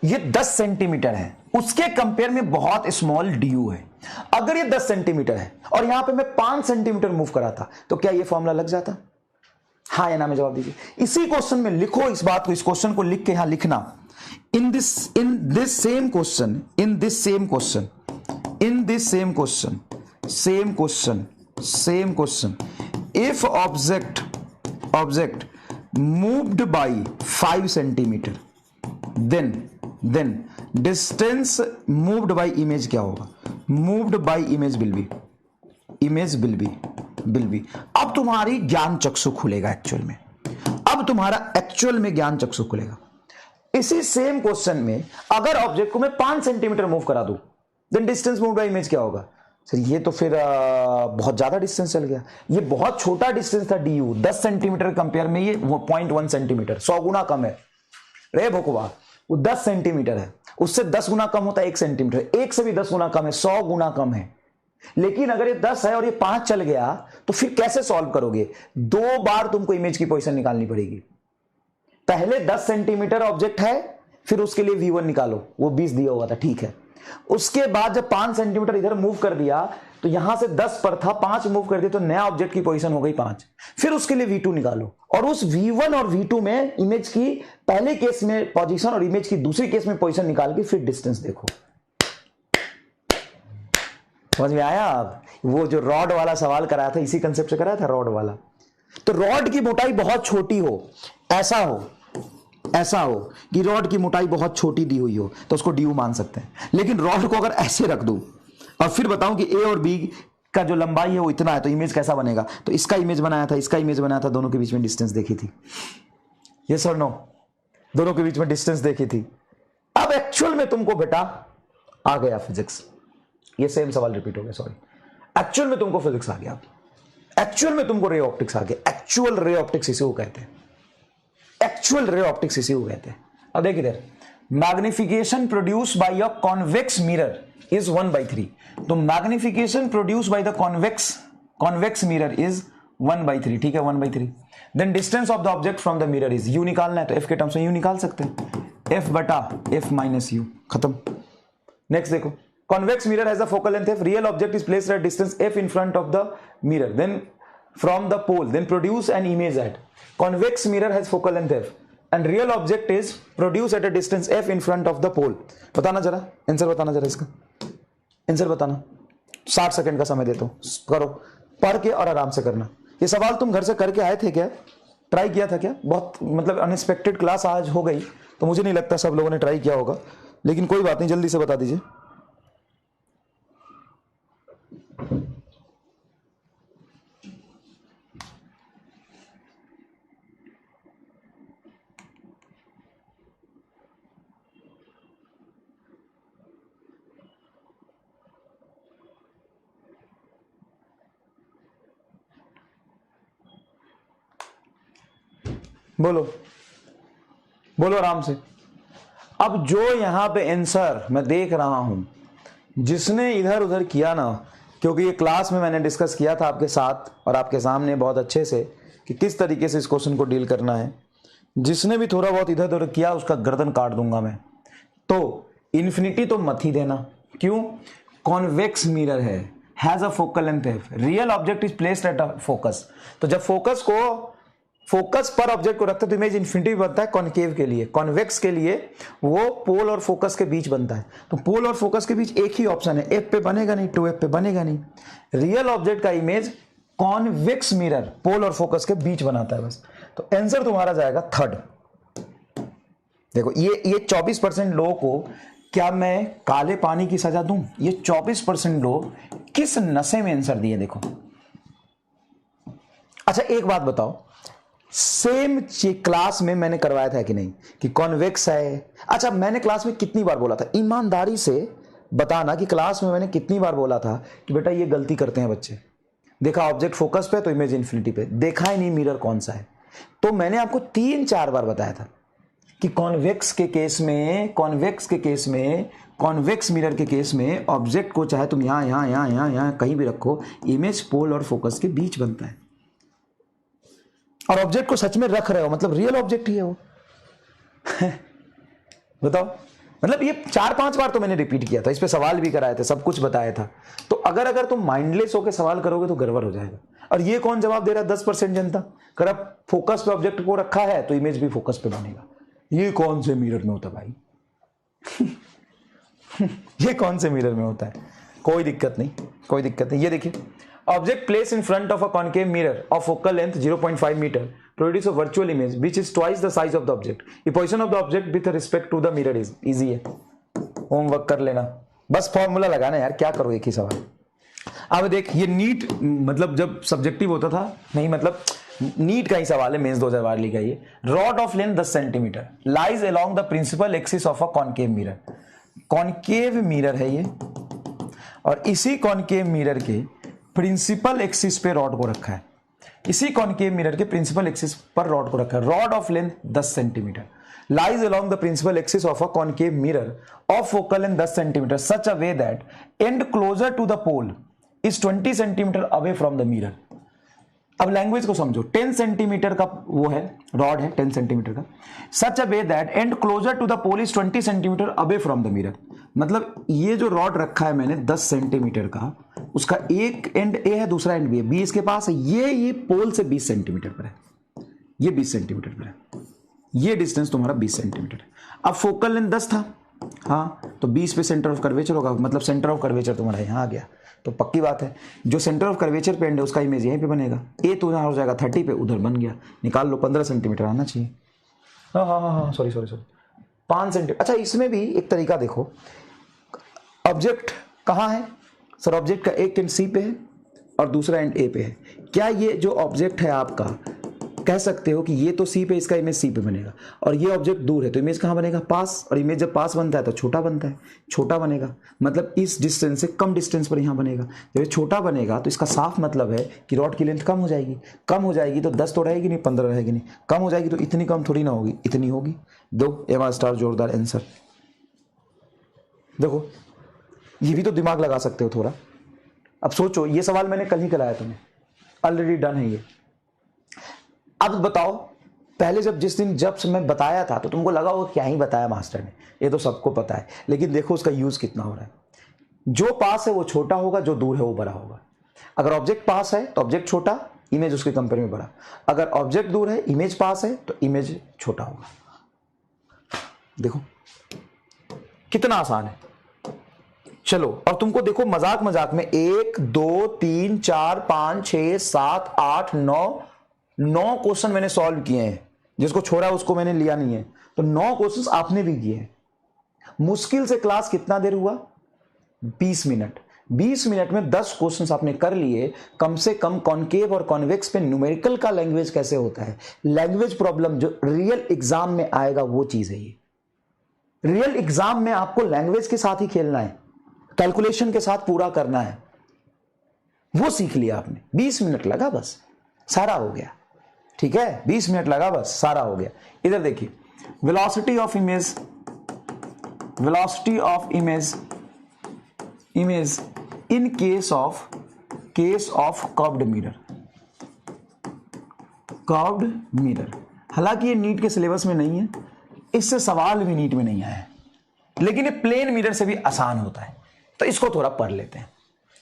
ये 10 सेंटीमीटर है, उसके कंपेयर में बहुत स्मॉल du है, अगर ये 10 सेंटीमीटर है और यहां पे मैं 5 सेंटीमीटर मूव करा था, तो क्या ये फॉर्मूला लग जाता? हाँ या ना में जवाब दीजिए। इसी क्वेश्चन में लिखो इस बात को, इस क्वेश्चन को लिख के यहां लिखना, in this same question, if object moved by 5 centimeter, then distance moved by image क्या होगा, moved by image will be. अब तुम्हारी ज्ञान चक्षु खुलेगा एक्चुअल में, अब तुम्हारा एक्चुअल में ज्ञान चक्षु खुलेगा। इसी सेम क्वेश्चन में अगर ऑब्जेक्ट को मैं 5 सेंटीमीटर मूव करा दूं, then distance moved by image क्या होगा। सर ये तो फिर बहुत ज्यादा डिस्टेंस चल गया, ये बहुत छोटा डिस्टेंस था डी यू, 10 सेंटीमीटर कंपेयर में ये 0.1 सेंटीमीटर, 100 गुना कम है रे भोकवा। वो 10 सेंटीमीटर है, उससे 10 गुना कम होता है 1 सेंटीमीटर, 1 से भी 10 गुना कम है, 100 गुना कम है। लेकिन अगर ये 10 है और ये 5 चल गया तो फिर कैसे सॉल्व करोगे। 2 बार तुमको इमेज की पोजीशन निकालनी पड़ेगी। पहले 10 सेंटीमीटर ऑब्जेक्ट है, फिर उसके लिए V1 निकालो, वो 20 दिया हुआ था, ठीक है। उसके बाद जब 5 सेंटीमीटर इधर मूव कर दिया तो यहां से 10 पर था, 5 मूव कर दिया तो नया ऑब्जेक्ट की पोजीशन हो गई 5। फिर उसके लिए V2 निकालो और उस V1 और V2 में इमेज की पहले केस में पोजीशन और इमेज की दूसरी केस में पोजीशन निकाल के फिर डिस्टेंस देखो। समझ में आया। आप वो जो रॉड वाला सवाल कराया था, इसी कंसेप्ट से कराया था रॉड वाला। तो रॉड की मोटाई बहुत छोटी हो, ऐसा हो कि रॉड की मोटाई बहुत छोटी दी हुई हो तो उसको ड्यू मान सकते हैं। लेकिन रॉड को अगर ऐसे रख दूं और फिर बताऊं कि ए और बी का जो लंबाई है वो इतना है, तो इमेज कैसा बनेगा। तो इसका इमेज बनाया था, इसका इमेज बनाया था, दोनों के बीच में डिस्टेंस देखी थी, यस और नो, दोनों के बीच में डिस्टेंस देखी थी। अब एक्चुअल में तुमको बेटा आ गया फिजिक्स, ये सेम सवाल रिपीट हो गया, सॉरी। एक्चुअल में तुमको फिजिक्स आ गया, एक्चुअल में तुमको रे ऑप्टिक्स आ गया। एक्चुअल रे ऑप्टिक्स इसे वो कहते हैं, एक्चुअल रे ऑप्टिक्स इसे वो कहते हैं। अब देखिए इधर, magnification produce by a convex mirror is 1/3। तो magnification produce by the convex mirror is 1/3, ठीक है, 1/3। Then distance of the object from the mirror is, u निकालना है तो एफ के टर्म्स में यू निकाल सकते हैं, एफ बटा एफ माइनस यू, खत्म। नेक्स्ट देखो, convex mirror has a focal length f, real object is placed at distance f in front of the mirror, then from the pole, then produce an image at, convex mirror has focal length f and real object is produced at a distance f in front of the pole। बताना जरा आंसर, बताना जरा इसका आंसर बताना, 60 सेकंड का समय देता हूं, करो पढ़ के और आराम से करना। ये सवाल तुम घर से करके आए थे क्या, ट्राई किया था क्या। बहुत मतलब अनएक्सपेक्टेड क्लास आज हो गई तो मुझे नहीं लगता सब लोगों ने ट्राई किया होगा, लेकिन कोई बात नहीं, जल्दी से बता दीजिए। बोलो बोलो आराम से। अब जो यहां पे आंसर मैं देख रहा हूं, जिसने इधर उधर किया ना, क्योंकि ये क्लास में मैंने डिस्कस किया था आपके साथ और आपके सामने बहुत अच्छे से कि किस तरीके से इस क्वेश्चन को डील करना है। जिसने भी थोड़ा बहुत इधर उधर किया उसका गर्दन काट दूंगा मैं। तो इन्फिनिटी तो मत ही देना, क्यों, कॉन्वेक्स मिरर है, has a focal length F, real object is placed at a focus. तो जब फोकस पर ऑब्जेक्ट को रखते तो इमेज इन्फिनिटी बनता है। कॉनकेव के लिए, कॉन्वेक्स के लिए वो पोल और फोकस के बीच बनता है। तो पोल और फोकस के बीच एक ही ऑप्शन है, एफ पे बनेगा नहीं, 2f पे बनेगा नहीं। रियल ऑब्जेक्ट का इमेज कॉन्वेक्स मिरर पोल और फोकस के बीच बनाता है बस। तो आंसर तुम्हारा जाएगा थर्ड। देखो ये 24% लोगों को क्या मैं काले पानी की सजा दूं। ये 24% लोग किस नशे में आंसर दिए देखो। अच्छा एक बात बताओ, सेम क्लास में मैंने करवाया था कि नहीं कि कॉन्वेक्स है। अच्छा मैंने क्लास में कितनी बार बोला था, ईमानदारी से बताना कि क्लास में मैंने कितनी बार बोला था कि बेटा ये गलती करते हैं बच्चे। देखा ऑब्जेक्ट फोकस पे तो इमेज इन्फिनिटी पे, देखा ही नहीं मिरर कौन सा है। तो मैंने आपको 3-4 बार बताया था कि कॉन्वेक्स मिरर के केस में ऑब्जेक्ट को चाहे तुम यहां कहीं भी रखो, इमेज पोल और फोकस के बीच बनता है। और ऑब्जेक्ट को सच में रख रहे हो मतलब रियल ऑब्जेक्ट ही है वो। बताओ, मतलब ये 4-5 बार तो मैंने रिपीट किया था, इस पे सवाल भी कराए थे, सब कुछ बताया था। तो अगर तुम माइंडलेस होकर सवाल करोगे तो गड़बड़ हो जाएगा। और ये कौन जवाब दे रहा है, 10% जनता। अगर आप फोकस पे ऑब्जेक्ट को रखा है तो इमेज भी फोकस पे बनेगा। ये कौन से मिरर में होता भाई? ये कौन से मिरर में होता है? कोई दिक्कत नहीं। ये देखिए, object place in front of a concave mirror of focal length 0.5 metre produce a virtual image which is twice the size of the object. ये position of the object with respect to the mirror is easy है, होमवर्क कर लेना, बस फॉर्मूला लगाना यार, क्या करो एक ही सवाल। अब देख ये नीट मतलब जब सब्जेक्टिव होता था, नहीं मतलब नीट का ही सवाल है, मेंस 2012 का ये। Rod of length 10 centimetre lies along the principal axis of a concave mirror. Concave mirror है ये, और इसी कॉनकेव मिरर के प्रिंसिपल एक्सिस पे रॉड को रखा है, इसी कॉनकेव मिरर के प्रिंसिपल एक्सिस पर रॉड को रखा है। Rod of length 10 centimetre lies along the principal axis of a concave mirror of focal length 10 centimeter such a way that end closer to the pole is 20 centimeter away from the mirror। अब लैंग्वेज को समझो, 10 सेंटीमीटर का वो है रॉड है, 10 सेंटीमीटर का, such a way that and closer to the pole is 20 centimetre away from the mirror. मतलब ये जो रॉड रखा है मैंने 10 सेंटीमीटर का, उसका एक एंड ए है, दूसरा एंड बी है, बी इसके पास है, ये पोल से 20 सेंटीमीटर पर है, ये 20 सेंटीमीटर पर है, ये डिस्टेंस तुम्हारा 20 सेंटीमीटर है। अब फोकल लेंथ 10 था, हाँ तो 20 पे सेंटर ऑफ कर्वेचर होगा, मतलब सेंटर ऑफ कर्वेचर तुम्हारा यहाँ आ गया, तो पक्की बात है जो सेंटर ऑफ कर्वेचर पे एंड है उसका इमेज यहीं पे बनेगा। ए तो यहाँ हो जाएगा 30 पे, उधर बन गया, निकाल लो 15 सेंटीमीटर आना चाहिए। हाँ सॉरी 5 सेंटीमीटर। अच्छा इसमें भी एक तरीका देखो, ऑब्जेक्ट कहाँ है सर, ऑब्जेक्ट का एक एंड सी पे है और दूसरा एंड ए पे है। क्या ये जो ऑब्जेक्ट है आपका, कह सकते हो कि ये तो सी पे, इसका इमेज सी पे बनेगा, और ये ऑब्जेक्ट दूर है तो इमेज कहाँ बनेगा, पास, और इमेज जब पास बनता है तो छोटा बनता है, छोटा बनेगा, मतलब इस डिस्टेंस से कम डिस्टेंस पर यहाँ बनेगा। जब ये छोटा बनेगा तो इसका साफ मतलब है कि रॉड की लेंथ कम हो जाएगी, कम हो जाएगी तो 10 तो रहेगी नहीं, 15 रहेगी नहीं, कम हो जाएगी तो इतनी कम थोड़ी ना होगी, इतनी होगी। दो एमा स्टार जोरदार आंसर। देखो ये भी तो दिमाग लगा सकते हो थोड़ा। अब सोचो, ये सवाल मैंने कल ही कराया तुम्हें, ऑलरेडी डन है ये। अब बताओ, पहले जब मैं बताया था तो तुमको लगा होगा क्या ही बताया मास्टर ने, ये तो सबको पता है, लेकिन देखो उसका यूज कितना हो रहा है। जो पास है वो छोटा होगा, जो दूर है वो बड़ा होगा। अगर ऑब्जेक्ट पास है तो ऑब्जेक्ट छोटा, इमेज उसके कंपेयर में बड़ा। अगर ऑब्जेक्ट दूर है, इमेज पास है तो इमेज छोटा होगा। देखो कितना आसान है। चलो, और तुमको देखो मजाक में 1 2 3 4 5 6 7 8 9 क्वेश्चन मैंने सॉल्व किए हैं, जिसको छोड़ा उसको मैंने लिया नहीं है, तो 9 क्वेश्चंस आपने भी किए हैं। मुश्किल से क्लास कितना देर हुआ, 20 मिनट। 20 मिनट में 10 क्वेश्चंस आपने कर लिए। कम से कम कॉनकेव और कॉन्वेक्स पे न्यूमेरिकल का लैंग्वेज कैसे होता है, लैंग्वेज प्रॉब्लम जो रियल एग्जाम में आएगा वो चीज है ये। रियल एग्जाम में आपको लैंग्वेज के साथ ही खेलना है, कैलकुलेशन के साथ पूरा करना है, वो सीख लिया आपने। 20 मिनट लगा बस, सारा हो गया। ठीक है, 20 मिनट लगा बस, सारा हो गया। इधर देखिए, velocity of image in case of curved mirror. हालांकि ये नीट के सिलेबस में नहीं है, इससे सवाल भी नीट में नहीं आया है, लेकिन ये प्लेन मिरर से भी आसान होता है, तो इसको थोड़ा पढ़ लेते हैं,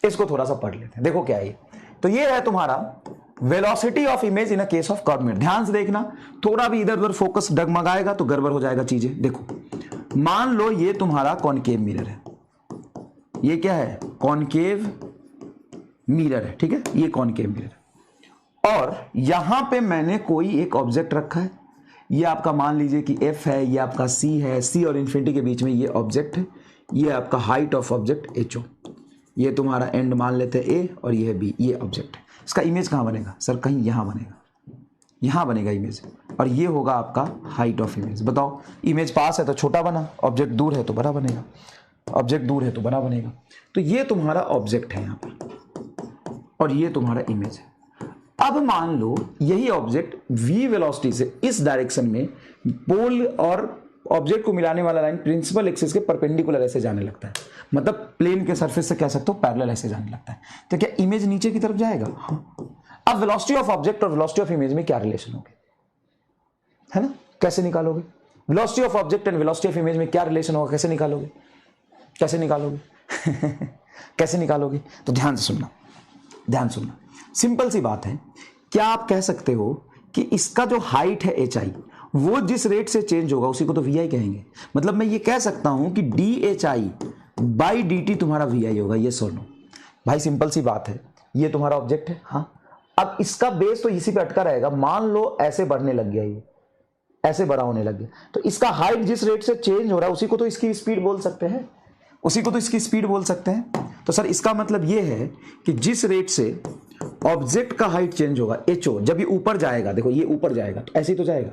इसको थोड़ा सा पढ़ लेते हैं। देखो क्या है, तो ये है तुम्हारा velocity of image in a case of curved mirror. ध्यान से देखना, थोड़ा भी इधर उधर फोकस डगमगाएगा तो गड़बड़ हो जाएगा चीजें। देखो मान लो ये तुम्हारा कॉनकेव मिरर है, ये क्या है, कॉनकेव मिरर है, ठीक है, ये कॉनकेव मिरर, और यहां पे मैंने कोई एक ऑब्जेक्ट रखा है, ये आपका मान लीजिए कि F है, ये आपका C है, C और इन्फिनिटी के बीच में ये ऑब्जेक्ट है, ये आपका हाइट ऑफ ऑब्जेक्ट HO, ये तुम्हारा एंड मान लेते हैं A और ये है B, ये ऑब्जेक्ट है। इसका इमेज कहाँ बनेगा सर, कहीं यहां बनेगा, यहां बनेगा इमेज, और ये होगा आपका हाइट ऑफ इमेज। बताओ, इमेज पास है तो छोटा बना, ऑब्जेक्ट दूर है तो बड़ा बनेगा, ऑब्जेक्ट दूर है तो बड़ा बनेगा। तो ये तुम्हारा ऑब्जेक्ट है यहां पर, और ये तुम्हारा इमेज है। अब मान लो यही ऑब्जेक्ट v वेलोसिटी से इस डायरेक्शन में, पोल और ऑब्जेक्ट को मिलाने वाला लाइन प्रिंसिपल एक्सिस के परपेंडिकुलर ऐसे जाने लगता है, मतलब प्लेन के सरफेस से कह सकते हो पैरेलल ऐसे जाने लगता है, तो क्या इमेज नीचे की तरफ जाएगा? हाँ। अब वेलोसिटी ऑफ ऑब्जेक्ट और वेलोसिटी ऑफ इमेज में क्या रिलेशन होगा, है ना, कैसे निकालोगे? Velocity of object and velocity of image में क्या रिलेशन होगा, कैसे निकालोगे? कैसे निकालोगे? तो ध्यान से सुनना, सिंपल सी बात है। क्या आप कह सकते हो कि इसका जो हाइट है HI, वो जिस रेट से चेंज होगा उसी को तो VI कहेंगे। मतलब मैं ये कह सकता हूं कि DHI/dt तुम्हारा VI होगा, ये सुनो भाई, सिंपल सी बात है। ये तुम्हारा ऑब्जेक्ट है, हाँ, अब इसका बेस तो इसी पे अटका रहेगा, मान लो ऐसे बढ़ने लग गया, ये ऐसे बड़ा होने लग गया, तो इसका हाइट जिस रेट से चेंज हो रहा है उसी को तो इसकी स्पीड बोल सकते हैं, उसी को तो इसकी स्पीड बोल सकते हैं। तो सर इसका मतलब ये है कि जिस रेट से ऑब्जेक्ट का हाइट चेंज होगा एचओ, जब ये ऊपर जाएगा, देखो ये ऊपर जाएगा तो ऐसे ही तो जाएगा,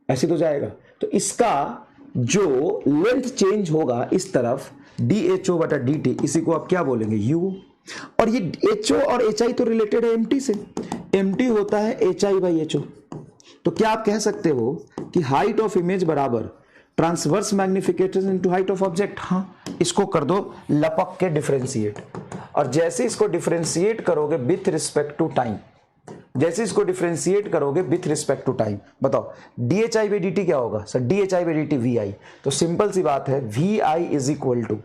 ऐसे तो जाएगा, तो इसका जो लेंथ चेंज होगा इस तरफ डी एच ओ बटा डी टी, इसी को आप क्या बोलेंगे यू। और ये एच ओ और एच आई तो रिलेटेड है एम टी से, एम टी होता है h I by h o. तो क्या आप कह सकते हो कि हाइट ऑफ इमेज बराबर transverse magnification into height of object. हाँ, इसको कर दो लपक के डिफरेंशिएट, और जैसे इसको डिफरेंशिएट करोगे विथ रिस्पेक्ट टू टाइम, जैसे इसको डिफरेंशिएट करोगे विथ रिस्पेक्ट टू टाइम, बताओ D H I by D T क्या होगा sir, D H I by D T V I. तो सिंपल सी बात है, V I is equal to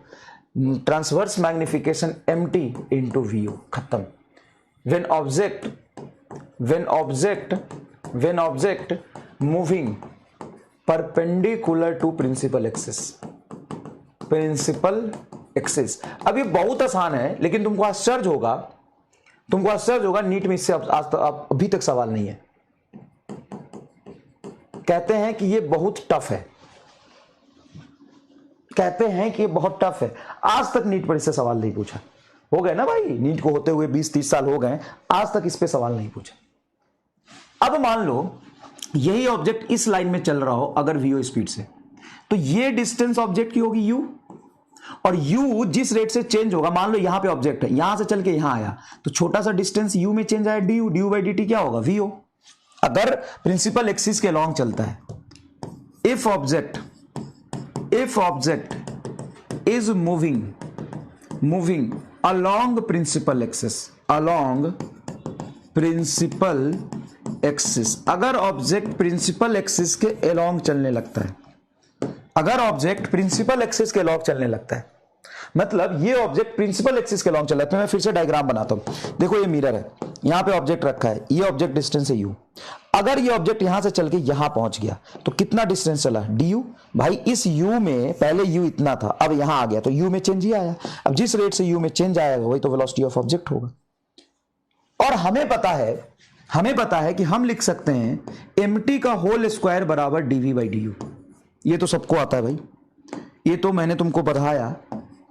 transverse magnification M T into V O, खत्म। When object moving perpendicular to principal axis. अब ये बहुत आसान है, लेकिन तुमको आश्चर्य होगा, नीट में इससे अभी तक सवाल नहीं है। कहते हैं कि ये बहुत टफ है, आज तक नीट पर इससे सवाल नहीं पूछा। हो गए ना भाई, नीट को होते हुए 20-30 साल हो गए, आज तक इस पे सवाल नहीं पूछा। अब मान लो यही ऑब्जेक्ट इस लाइन में चल रहा हो अगर वीओ स्पीड से, तो ये डिस्टेंस ऑब्जेक्ट की होगी u, और u जिस रेट से चेंज होगा, मान लो यहां पे ऑब्जेक्ट है, यहां से चल के यहां आया, तो छोटा सा डिस्टेंस u में चेंज आया du बाई dt क्या होगा vo, अगर प्रिंसिपल एक्सिस के लॉन्ग चलता है। If object is moving along principal axis, अगर ऑब्जेक्ट प्रिंसिपल एक्सिस के अलोंग चलने लगता है, मतलब ये ऑब्जेक्ट प्रिंसिपल एक्सिस के अलोंग चल रहा है, तो मैं फिर से डायग्राम बनाता हूं। देखो ये मिरर है, यहां पे ऑब्जेक्ट रखा है, ये ऑब्जेक्ट डिस्टेंस है u। अगर ये ऑब्जेक्ट यहां से चल के यहां पहुंच गया तो कितना डिस्टेंस चला du। भाई इस u में पहले u इतना था, अब यहां आ गया तो u में चेंज ही आया। अब जिस रेट से u में चेंज आएगा वही तो वेलोसिटी ऑफ ऑब्जेक्ट होगा। और हमें पता है कि हम लिख सकते हैं mt का होल स्क्वायर बराबर dv बाई du। ये तो सबको आता है भाई, ये तो मैंने तुमको बताया,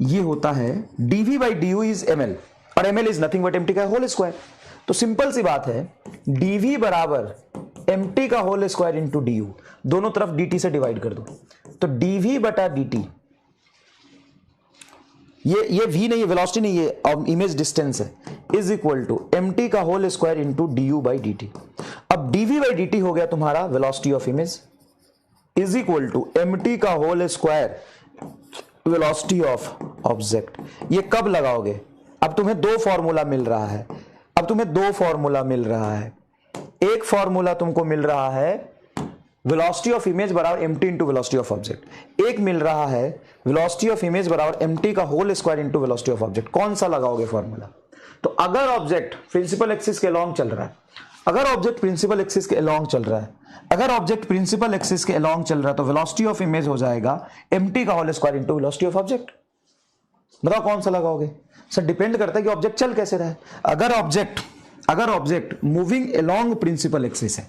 ये होता है dv by du is ml, और ml is nothing but mt का होल स्क्वायर। तो सिंपल सी बात है, dv बराबर mt का होल स्क्वायर इंटू du, दोनों तरफ dt से डिवाइड कर दो, तो dv बटा dt, ये v नहीं है, वेलोसिटी नहीं, ये इमेज डिस्टेंस है, इज इक्वल टू mt का whole square into du by dt। अब dv बाई dt हो गया तुम्हारा velocity of image, is equal to mt का whole square velocity of object. ये कब लगाओगे, अब तुम्हें दो फॉर्मूला मिल रहा है, एक फॉर्मूला तुमको मिल रहा है वेलोसिटी ऑफ इमेज बराबर mt into velocity of object, एक मिल रहा है वेलोसिटी ऑफ इमेज बराबर mt का whole square into velocity of object. कौन सा लगाओगे फॉर्मूला? तो अगर ऑब्जेक्ट प्रिंसिपल एक्सिस के अलोंग चल रहा है, तो वेलोसिटी ऑफ इमेज हो जाएगा mt का whole square into velocity of object. बताओ कौन सा लगाओगे? सर डिपेंड करता है कि ऑब्जेक्ट चल कैसे रहा है। अगर object moving along principal axis है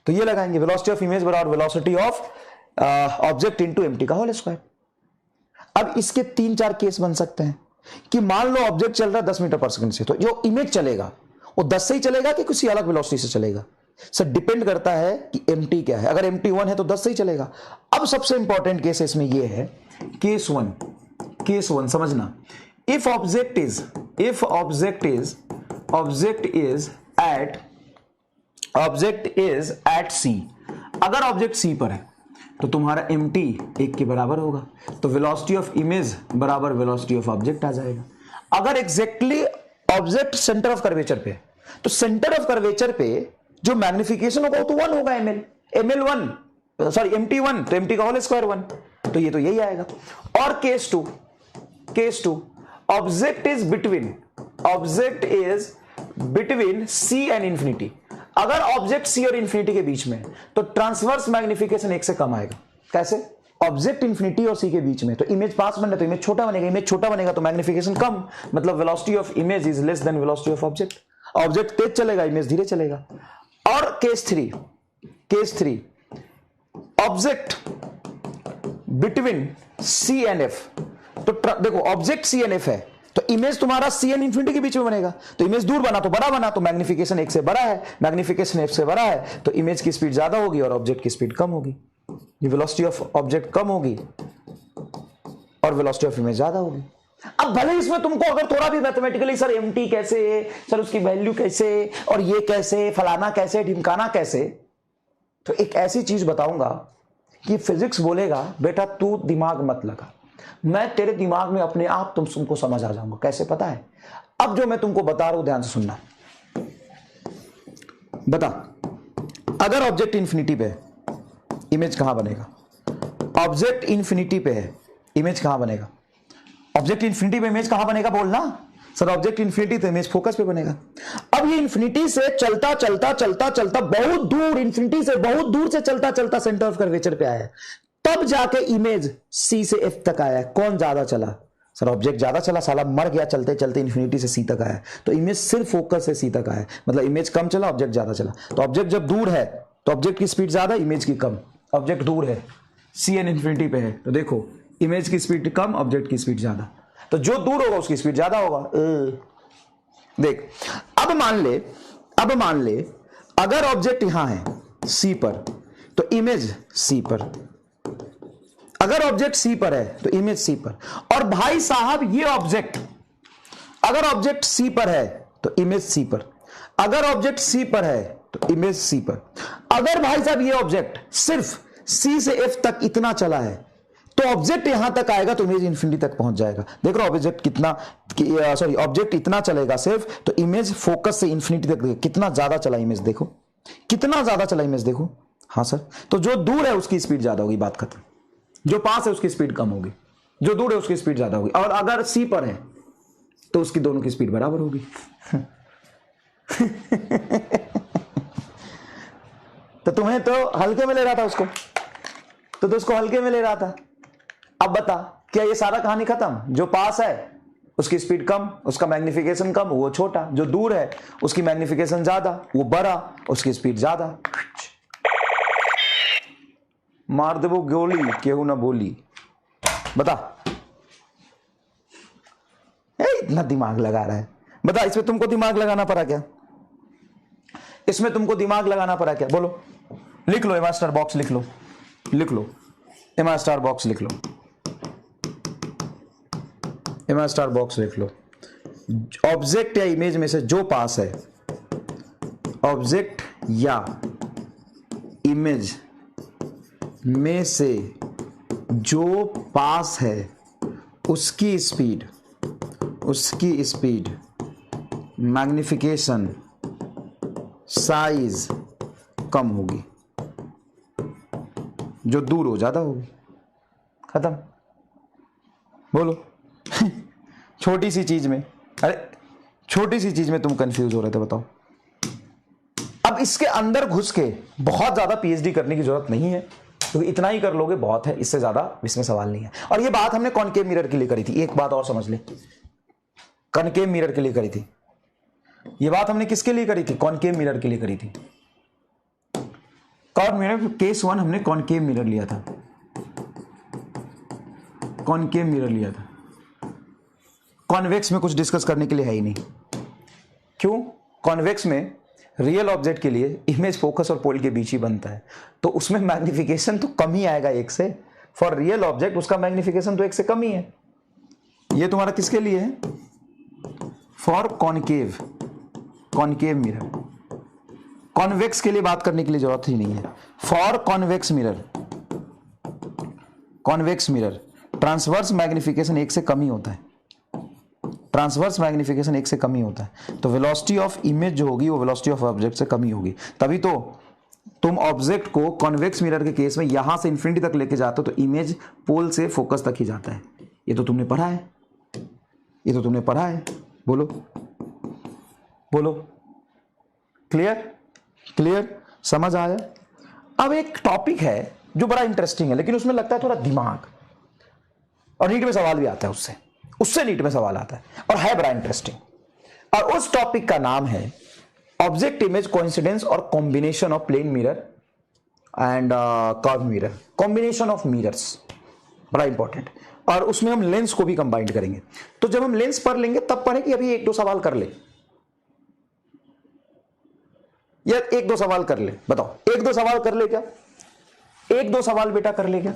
तो ये लगाएंगे वेलोसिटी ऑफ इमेज बराबर velocity of object into mt का होल स्क्वायर। अब इसके 3-4 केस बन सकते हैं कि मान लो ऑब्जेक्ट चल रहा है 10 मीटर पर सेकंड से, तो जो इमेज चलेगा वो 10 से ही चलेगा कि किसी अलग वेलोसिटी से चलेगा? सर डिपेंड करता है कि mt क्या है। अगर mt 1 है तो 10 से ही चलेगा। अब सबसे इंपॉर्टेंट केस इसमें ये है, केस वन समझना। इफ ऑब्जेक्ट इज एट सी, अगर ऑब्जेक्ट सी पर है तो तुम्हारा mt 1 के बराबर होगा, तो वेलोसिटी ऑफ इमेज बराबर वेलोसिटी ऑफ ऑब्जेक्ट आ जाएगा। अगर exactly object centre of curvature पे, तो सेंटर ऑफ कर्वेचर पे जो मैग्निफिकेशन होगा वो तो 1 होगा, mt1, तो mt का होल स्क्वायर 1, तो ये तो यही आएगा। और case two, object is between C and infinity. अगर ऑब्जेक्ट सी और इंफिनिटी के बीच में तो ट्रांसवर्स मैग्निफिकेशन 1 से कम आएगा। कैसे? ऑब्जेक्ट इंफिनिटी और सी के बीच में, तो इमेज पास बन रहा है तो इमेज छोटा बनेगा तो मैग्निफिकेशन कम, मतलब velocity of image is less than velocity of object. Object तेज चलेगा, इमेज धीरे चलेगा। और case three, object between C and F. तो देखो ऑब्जेक्ट सी एंड एफ है, तो इमेज तुम्हारा सी एंड इंफिनिटी के बीच में बनेगा, तो इमेज दूर बना तो बड़ा बना, तो मैग्निफिकेशन एक से बड़ा है, मैग्निफिकेशन एफ से बड़ा है, तो इमेज की स्पीड ज्यादा होगी और ऑब्जेक्ट की स्पीड कम होगी। ये वेलोसिटी ऑफ ऑब्जेक्ट कम होगी और वेलोसिटी ऑफ इमेज ज्यादा होगी। अब भले इसमें तुमको अगर थोड़ा भी मैथमेटिकली सर एमटी कैसे, सर उसकी वैल्यू कैसे, और ये कैसे, फलाना कैसे, ढिमकाना कैसे, तो एक ऐसी चीज बताऊंगा कि फिजिक्स बोलेगा बेटा तू दिमाग मत लगा, मैं तेरे दिमाग में अपने आप तुमको समझ आ जाऊंगा। कैसे पता है? अब जो मैं तुमको बता रहा हूं ध्यान से सुनना। बता, अगर ऑब्जेक्ट इंफिनिटी पे है, इमेज कहां बनेगा? ऑब्जेक्ट इंफिनिटी पे है, इमेज कहां बनेगा? ऑब्जेक्ट इंफिनिटी पे इमेज कहां बनेगा? बोलना सर ऑब्जेक्ट इंफिनिटी तो इमेज फोकस पे बनेगा। अब ये इंफिनिटी से चलता चलता चलता चलता बहुत दूर, इंफिनिटी से बहुत दूर से चलता चलता सेंटर ऑफ कर्वेचर पे आया, तब जाके इमेज सी से एफ तक आया। कौन ज्यादा चला? सर ऑब्जेक्ट ज्यादा चला, साला मर गया चलते चलते, इंफिनिटी से सी तक आया, तो इमेज सिर्फ फोकस से सी तक आया, मतलब इमेज कम चला, ऑब्जेक्ट ज्यादा चला। तो ऑब्जेक्ट जब दूर है तो ऑब्जेक्ट की स्पीड ज्यादा, इमेज की कम। ऑब्जेक्ट दूर है, सी एन इंफिनिटी पे है, तो देखो इमेज की स्पीड कम, ऑब्जेक्ट की स्पीड ज्यादा, तो जो दूर होगा उसकी स्पीड ज्यादा होगा। देख अब मान ले अगर ऑब्जेक्ट यहां है सी पर, तो इमेज सी पर, अगर ऑब्जेक्ट सी पर है तो इमेज सी पर। और भाई साहब ये ऑब्जेक्ट, अगर ऑब्जेक्ट सी पर है तो इमेज सी पर, अगर ऑब्जेक्ट सी पर है तो इमेज सी पर। अगर भाई साहब ये ऑब्जेक्ट सिर्फ सी से एफ तक इतना चला है, तो ऑब्जेक्ट यहां तक आएगा तो इमेज इंफिनिटी तक पहुंच जाएगा। देख रहे हो ऑब्जेक्ट कितना, सॉरी ऑब्जेक्ट इतना चलेगा सिर्फ, तो इमेज फोकस से इंफिनिटी तक कितना ज्यादा चला इमेज, देखो कितना ज्यादा चला इमेज, देखो। हाँ सर, तो जो दूर है उसकी स्पीड ज्यादा होगी, बात खत्म। जो पास है उसकी स्पीड कम होगी, जो दूर है उसकी स्पीड ज्यादा होगी। और अगर सी पर है तो उसकी दोनों की स्पीड बराबर होगी। तो तुम्हें तो हल्के में ले रहा था उसको, तो उसको हल्के में ले रहा था। अब बता, क्या ये सारा कहानी खत्म? जो पास है उसकी स्पीड कम, उसका मैग्निफिकेशन कम, वो छोटा। जो दूर है उसकी मैग्निफिकेशन ज्यादा, वो बड़ा, उसकी स्पीड ज्यादा। मार दे वो गोली, केहू ना बोली। बता, इतना दिमाग लगा रहा है, बता इसमें तुमको दिमाग लगाना पड़ा क्या? इसमें तुमको दिमाग लगाना पड़ा क्या? बोलो, लिख लो, एम स्टार बॉक्स लिख लो, लिख लो, एम स्टार बॉक्स लिख लो, एम स्टार बॉक्स लिख लो। ऑब्जेक्ट या इमेज में से जो पास है, ऑब्जेक्ट या इमेज में से जो पास है उसकी स्पीड, मैग्निफिकेशन, साइज कम होगी, जो दूर हो ज्यादा होगी। खत्म। बोलो। छोटी सी चीज में, अरे छोटी सी चीज में तुम कंफ्यूज हो रहे थे, बताओ। अब इसके अंदर घुस के बहुत ज्यादा पीएचडी करने की जरूरत नहीं है, क्योंकि इतना ही कर लोगे बहुत है, इससे ज्यादा इसमें सवाल नहीं है। और ये बात हमने कॉनकेव मिरर के लिए करी थी। एक बात और समझ ले, कॉनकेव मिरर के लिए करी थी ये बात हमने। किसके लिए करी थी? कॉनकेव मिरर के लिए करी थी। कॉन मिरर केस 1 हमने कॉनकेव मिरर लिया था, कॉनकेव मिरर लिया था। कॉन्वेक्स में कुछ डिस्कस करने के लिए है ही नहीं। क्यों? कॉन्वेक्स में रियल ऑब्जेक्ट के लिए इमेज फोकस और पोल के बीच ही बनता है, तो उसमें मैग्निफिकेशन तो कम ही आएगा एक से। फॉर रियल ऑब्जेक्ट उसका मैग्निफिकेशन तो एक से कम ही है। ये तुम्हारा किसके लिए है? For concave, concave mirror. Convex के लिए बात करने के लिए जरूरत ही नहीं है। For convex mirror, convex mirror transverse magnification एक से कम ही होता है, ट्रांसवर्स मैग्निफिकेशन एक से कम ही होता है। तो वेलोसिटी ऑफ इमेज जो होगी वो वेलोसिटी ऑफ ऑब्जेक्ट से कम ही होगी। तभी तो तुम ऑब्जेक्ट को कॉन्वेक्स मिरर के केस में यहां से इंफिनिटी तक लेके जाते हो तो इमेज पोल से फोकस तक ही जाता है। ये तो तुमने पढ़ा है, ये तो तुमने पढ़ा है। बोलो बोलो, क्लियर? क्लियर? समझ आया? अब एक टॉपिक है जो बड़ा इंटरेस्टिंग है, लेकिन उसमें लगता है थोड़ा दिमाग, और नीट में सवाल भी आता है उससे नीट में सवाल आता है, और है बड़ा इंटरेस्टिंग। और उस टॉपिक का नाम है ऑब्जेक्ट इमेज कोइंसिडेंस और combination of plane mirror and curve mirror, combination of mirrors बड़ा इंपॉर्टेंट, और उसमें हम लेंस को भी कंबाइन करेंगे। तो जब हम लेंस पर लेंगे तब पढ़े कि अभी एक दो सवाल कर ले, या एक दो सवाल कर ले, बताओ एक दो सवाल कर ले क्या? एक दो सवाल बेटा कर ले क्या?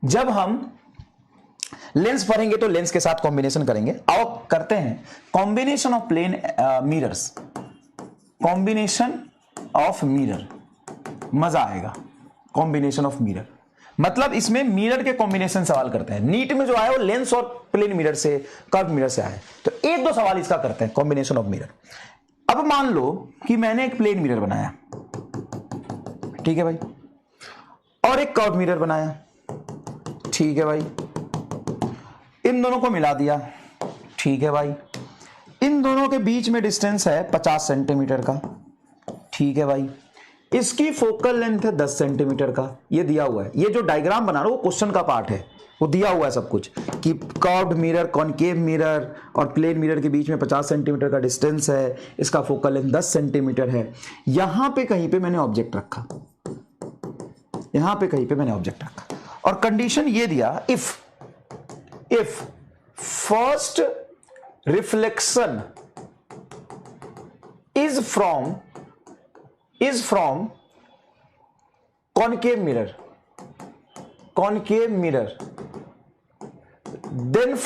जब हम लेंस पढ़ेंगे तो लेंस के साथ कॉम्बिनेशन करेंगे। आओ करते हैं combination of plane mirrors, combination of mirror, मजा आएगा। कॉम्बिनेशन ऑफ मिरर मतलब इसमें मिरर के कॉम्बिनेशन सवाल करते हैं। नीट में जो आया वो लेंस और प्लेन मिरर से, कर्व मिरर से आया, तो एक दो सवाल इसका करते हैं, कॉम्बिनेशन ऑफ मिरर। अब मान लो कि मैंने एक प्लेन मिरर बनाया, ठीक है भाई, और एक कर्व मिरर बनाया, ठीक है भाई, इन दोनों को मिला दिया, ठीक है भाई, इन दोनों के बीच में डिस्टेंस है 50 सेंटीमीटर का, ठीक है भाई, इसकी फोकल लेंथ है 10 सेंटीमीटर का, ये दिया हुआ है। ये जो डायग्राम बना रहा हूं वो क्वेश्चन का पार्ट है, वो दिया हुआ है सब कुछ कि कर्व्ड मिरर, कॉनकेव मिरर और प्लेन मिरर के बीच में 50 सेंटीमीटर का डिस्टेंस है, इसका फोकल लेंथ 10 सेंटीमीटर है। यहां पे कहीं पे मैंने ऑब्जेक्ट रखा, यहां पे कहीं पे मैंने ऑब्जेक्ट रखा, और कंडीशन ये दिया, if first reflection is from concave mirror, then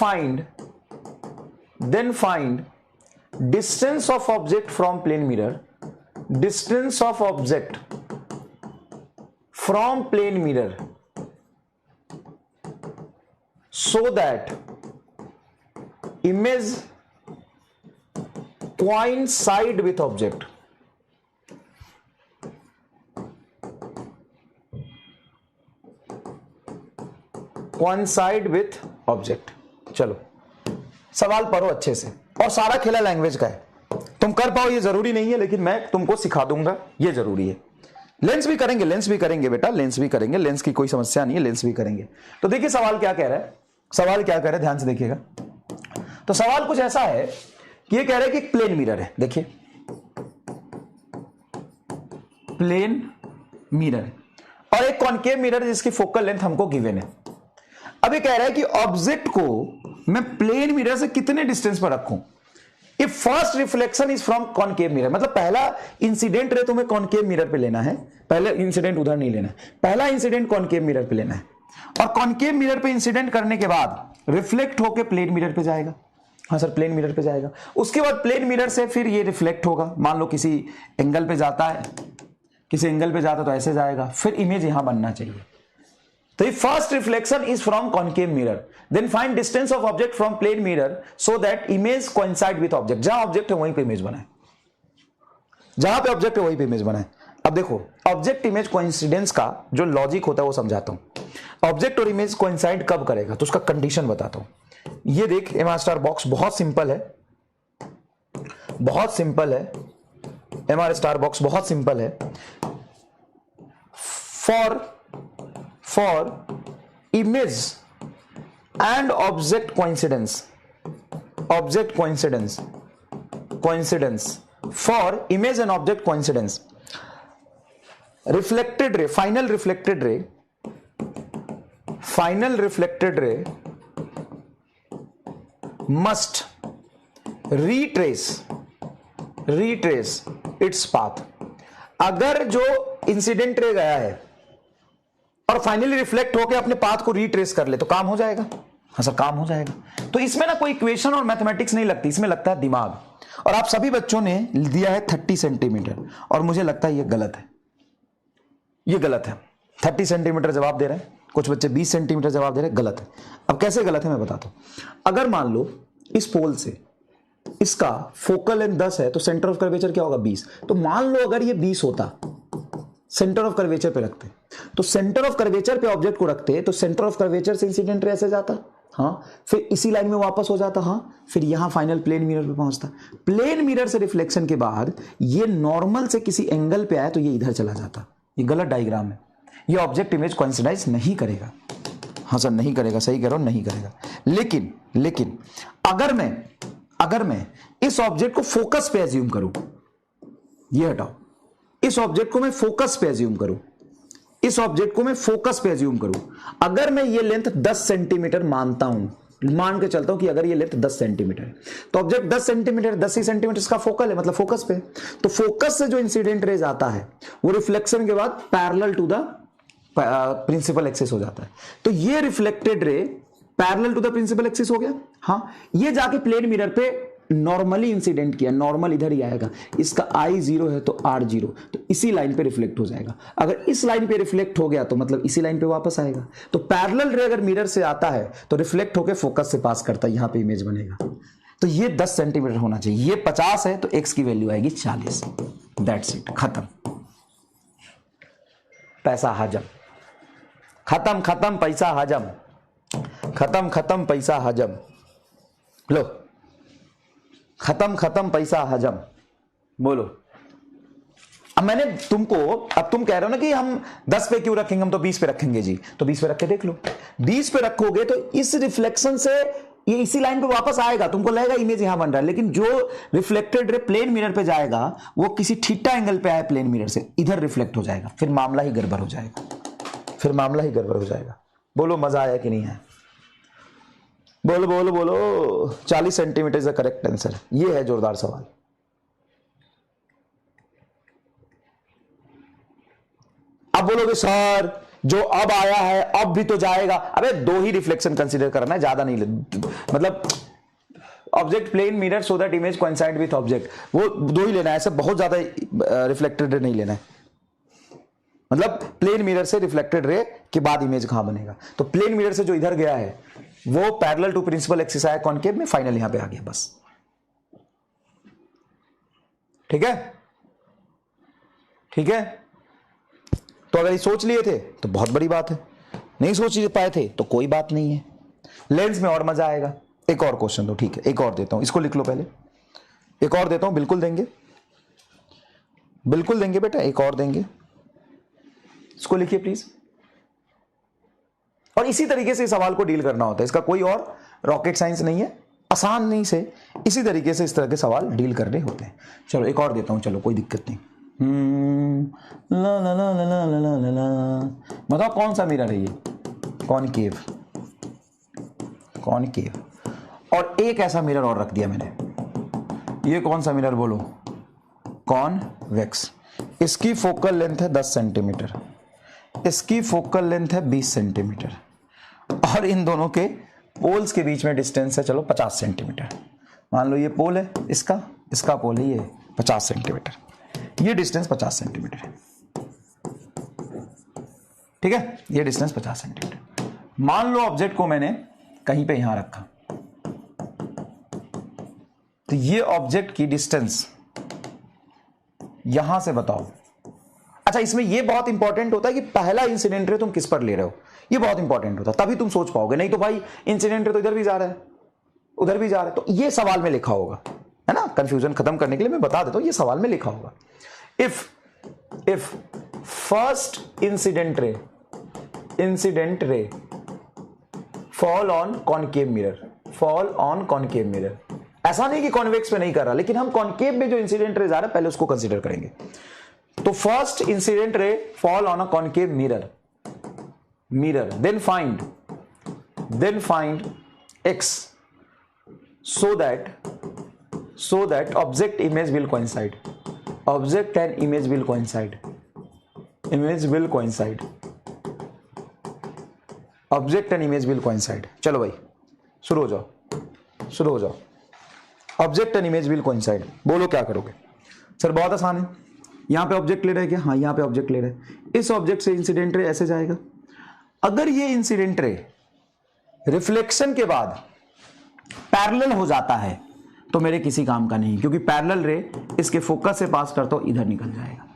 find distance of object from plane mirror, distance of object from plane mirror, so that image coincide with object। coincide with object। चलो सवाल पढ़ो अच्छे से, और सारा खेला लैंग्वेज का है, तुम कर पाओ ये जरूरी नहीं है, लेकिन मैं तुमको सिखा दूंगा, ये जरूरी है। लेंस भी करेंगे, लेंस भी करेंगे बेटा, लेंस भी करेंगे, लेंस की कोई समस्या नहीं है, लेंस भी करेंगे। तो देखिए सवाल क्या कह रहा है, सवाल क्या कह रहा है, ध्यान से देखिएगा। तो सवाल कुछ ऐसा है कि ये कह रहा है कि एक प्लेन मिरर है, देखिए प्लेन मिरर है, और एक कॉनकेव मिरर जिसकी फोकल लेंथ हमको गिवन है। अब ये कह रहा है कि ऑब्जेक्ट को मैं प्लेन मिरर से कितने डिस्टेंस पर रखूं। If first reflection is from concave mirror, मतलब पहला इंसिडेंट रे तुम्हें कॉनकेव मिरर पे लेना है, पहले इंसिडेंट उधर नहीं लेना है, पहला इंसिडेंट कॉनकेव मिरर पे लेना है, और कॉनकेव मिरर पे इंसिडेंट करने के बाद रिफ्लेक्ट होकर प्लेन मिरर पे जाएगा। हाँ सर, प्लेन मिरर पे जाएगा। उसके बाद प्लेन मिरर से फिर ये रिफ्लेक्ट होगा, मान लो किसी एंगल पे जाता है, किसी एंगल पे जाता तो ऐसे जाएगा, फिर इमेज यहां बनना चाहिए। तो first reflection is from concave mirror, then find distance of object from plane mirror so that image coincide with object. जहां ऑब्जेक्ट है वहीं पे इमेज बनाए, जहां पे ऑब्जेक्ट है वहीं पे इमेज बनाए। अब देखो ऑब्जेक्ट इमेज कोइंसिडेंस का जो लॉजिक होता है वो समझाता हूं। ऑब्जेक्ट और इमेज कोइंसाइड कब करेगा तो उसका कंडीशन बताता हूं। ये देख एमआर स्टार बॉक्स बहुत सिंपल है, बहुत सिंपल है, एमआर स्टार बॉक्स बहुत सिंपल है। For image and object coincidence, object coincidence for image and object coincidence, reflected ray, final reflected ray must retrace its path. अगर जो इंसिडेंट रे गया है और फाइनली रिफ्लेक्ट होकर अपने पाथ को रिट्रेस कर ले तो काम हो जाएगा। हाँ सर, काम हो जाएगा। तो इसमें ना कोई इक्वेशन और मैथमेटिक्स नहीं लगती, इसमें लगता है दिमाग। और आप सभी बच्चों ने दिया है 30 सेंटीमीटर, और मुझे लगता है ये गलत है, ये गलत है। 30 सेंटीमीटर जवाब दे रहे हैं, कुछ बच्चे 20 सेंटीमीटर जवाब दे रहे हैं, गलत है। अब कैसे गलत है मैं बताता हूं। अगर मान लो इस पोल से इसका फोकल लेंथ 10 है तो सेंटर ऑफ कर्वेचर क्या होगा 20। तो मान लो अगर ये 20 होता, सेंटर ऑफ कर्वेचर पे रखते, तो सेंटर ऑफ कर्वेचर पे ऑब्जेक्ट को रखते तो सेंटर ऑफ कर्वेचर से इंसिडेंट रे ऐसे जाता, हाँ, फिर इसी लाइन में वापस हो जाता, हाँ, फिर यहां फाइनल प्लेन मिरर पे पहुंचता। प्लेन मिरर से रिफ्लेक्शन के बाद ये नॉर्मल से किसी एंगल पे आया तो ये इधर चला जाता। ये गलत डायग्राम है, ये ऑब्जेक्ट इमेज कोइंसिडाइज नहीं करेगा। हाँ सर, नहीं करेगा, सही कह रहा हूं, नहीं करेगा। लेकिन अगर मैं इस ऑब्जेक्ट को फोकस पे एज्यूम करूं, ये हटाओ, इस ऑब्जेक्ट को मैं फोकस पे एज्यूम करूं, इस ऑब्जेक्ट को मैं फोकस पे एज्यूम करूं, अगर मैं ये लेंथ 10 सेंटीमीटर मानता हूं, मान के चलता हूं कि अगर ये लेंथ 10 सेंटीमीटर है, तो ऑब्जेक्ट 10 सेंटीमीटर, 10 ही सेंटीमीटर का फोकल है, मतलब फोकस पे, तो फोकस से जो इंसिडेंट रेज आता है वो रिफ्लेक्शन के बाद parallel to the principal axis हो जाता है। तो ये reflected ray parallel to the principal axis हो गया। हाँ, ये जाके प्लेन मिरर पे नॉर्मली इंसिडेंट किया, नॉर्मल इधर ही आएगा, इसका आई 0 है तो आर 0, तो इसी लाइन पे रिफ्लेक्ट हो जाएगा। अगर इस लाइन पे रिफ्लेक्ट हो गया तो मतलब इसी लाइन पे वापस आएगा। तो पैरेलल रे अगर मिरर से आता है तो रिफ्लेक्ट होकर फोकस से पास करता है, यहां पे इमेज बनेगा। तो ये 10 सेंटीमीटर होना चाहिए, ये 50 है तो x की वैल्यू आएगी 40। दैट्स इट, खत्म, पैसा हजम, खत्म खत्म पैसा हजम, खत्म खत्म पैसा हजम, लो खत्म खत्म पैसा हजम। बोलो, अब मैंने तुमको, अब तुम कह रहे हो ना कि हम 10 पे क्यों रखेंगे, हम तो 20 पे रखेंगे जी, तो 20 पे रख के देख लो। 20 पे रखोगे तो इस रिफ्लेक्शन से ये इसी लाइन पे वापस आएगा, तुमको लगेगा इमेज यहां बन रहा है, लेकिन जो रिफ्लेक्टेड रे प्लेन मिरर पे जाएगा वो किसी थीटा एंगल पे आए प्लेन मिरर से, इधर रिफ्लेक्ट हो जाएगा, फिर मामला ही गड़बड़ हो जाएगा, फिर मामला ही गड़बड़ हो जाएगा। बोलो मजा आया कि नहीं आया? बोलो बोलो बोलो। 40 centimetre is the correct answer. ये है जोरदार सवाल। अब बोलोगे सर जो अब आया है अब भी तो जाएगा, अबे 2 ही रिफ्लेक्शन कंसीडर करना है, ज्यादा नहीं, मतलब object plane mirror so that image coincide with object, वो 2 ही लेना है, ऐसे बहुत ज्यादा रिफ्लेक्टेड रे नहीं लेना है। मतलब प्लेन मिरर से रिफ्लेक्टेड रे के बाद इमेज कहां बनेगा, तो प्लेन मिरर से जो इधर गया है वो पैरेलल टू प्रिंसिपल एक्सिस आया कॉनकेव में, फाइनल यहां पे आ गया, बस। ठीक है, ठीक है। तो अगर ये सोच लिए थे तो बहुत बड़ी बात है, नहीं सोच पाए थे तो कोई बात नहीं है, लेंस में और मजा आएगा। एक और क्वेश्चन दो, ठीक है, एक और देता हूं, इसको लिख लो पहले, एक और देता हूं, बिल्कुल देंगे, बिल्कुल देंगे बेटा, एक और देंगे, इसको लिखिए प्लीज। और इसी तरीके से इस सवाल को डील करना होता है, इसका कोई और रॉकेट साइंस नहीं है, आसान नहीं से इसी तरीके से इस तरह के सवाल डील करने होते हैं। चलो एक और देता हूं, चलो कोई दिक्कत नहीं। ला ला ला ला ला ला ला ला, बताओ कौन सा मिरर है ये? Concave, concave. और एक ऐसा मिरर और रख दिया मैंने, ये कौन सा मिरर बोलो? कॉन्वेक्स। इसकी फोकल लेंथ है 10 सेंटीमीटर, इसकी फोकल लेंथ है 20 सेंटीमीटर, और इन दोनों के पोल्स के बीच में डिस्टेंस है चलो 50 सेंटीमीटर। मान लो ये पोल है, इसका पोल है ये 50 सेंटीमीटर, ये डिस्टेंस 50 सेंटीमीटर है, ठीक है, ये डिस्टेंस 50 सेंटीमीटर। मान लो ऑब्जेक्ट को मैंने कहीं पे यहां रखा, तो ये ऑब्जेक्ट की डिस्टेंस यहां से बताओ। अच्छा, इसमें ये बहुत इंपॉर्टेंट होता है कि पहला इंसिडेंट रे तुम किस पर ले रहे हो, ये बहुत इंपॉर्टेंट होता है, तभी तुम सोच पाओगे, नहीं तो भाई इंसिडेंट रे तो इधर भी जा रहा है उधर भी जा रहा है, तो ये सवाल में लिखा होगा, है ना। कंफ्यूजन खत्म करने के लिए मैं बता देता हूं, ये सवाल में लिखा होगा। If first incident ray fall on concave mirror, fall on concave mirror, ऐसा नहीं कि कॉन्वेक्स पे नहीं कर रहा, लेकिन हम कॉनकेव में जो इंसिडेंट रे जा रहा है पहले उसको कंसीडर करेंगे। तो first incident ray fall on a concave mirror, then find x so that object image will coincide, object and image will coincide, object and image will coincide। चलो भाई शुरू हो जाओ, object and image will coincide. बोलो क्या करोगे? सर बहुत आसान है, यहां पे ऑब्जेक्ट ले रहे हैं क्या? हाँ, यहां पे ऑब्जेक्ट ले रहे हैं, इस ऑब्जेक्ट से इंसिडेंट रे ऐसे जाएगा। अगर ये इंसिडेंट रे रिफ्लेक्शन के बाद पैरेलल हो जाता है तो मेरे किसी काम का नहीं, क्योंकि पैरेलल रे इसके फोकस से पास करता हूं इधर निकल जाएगा,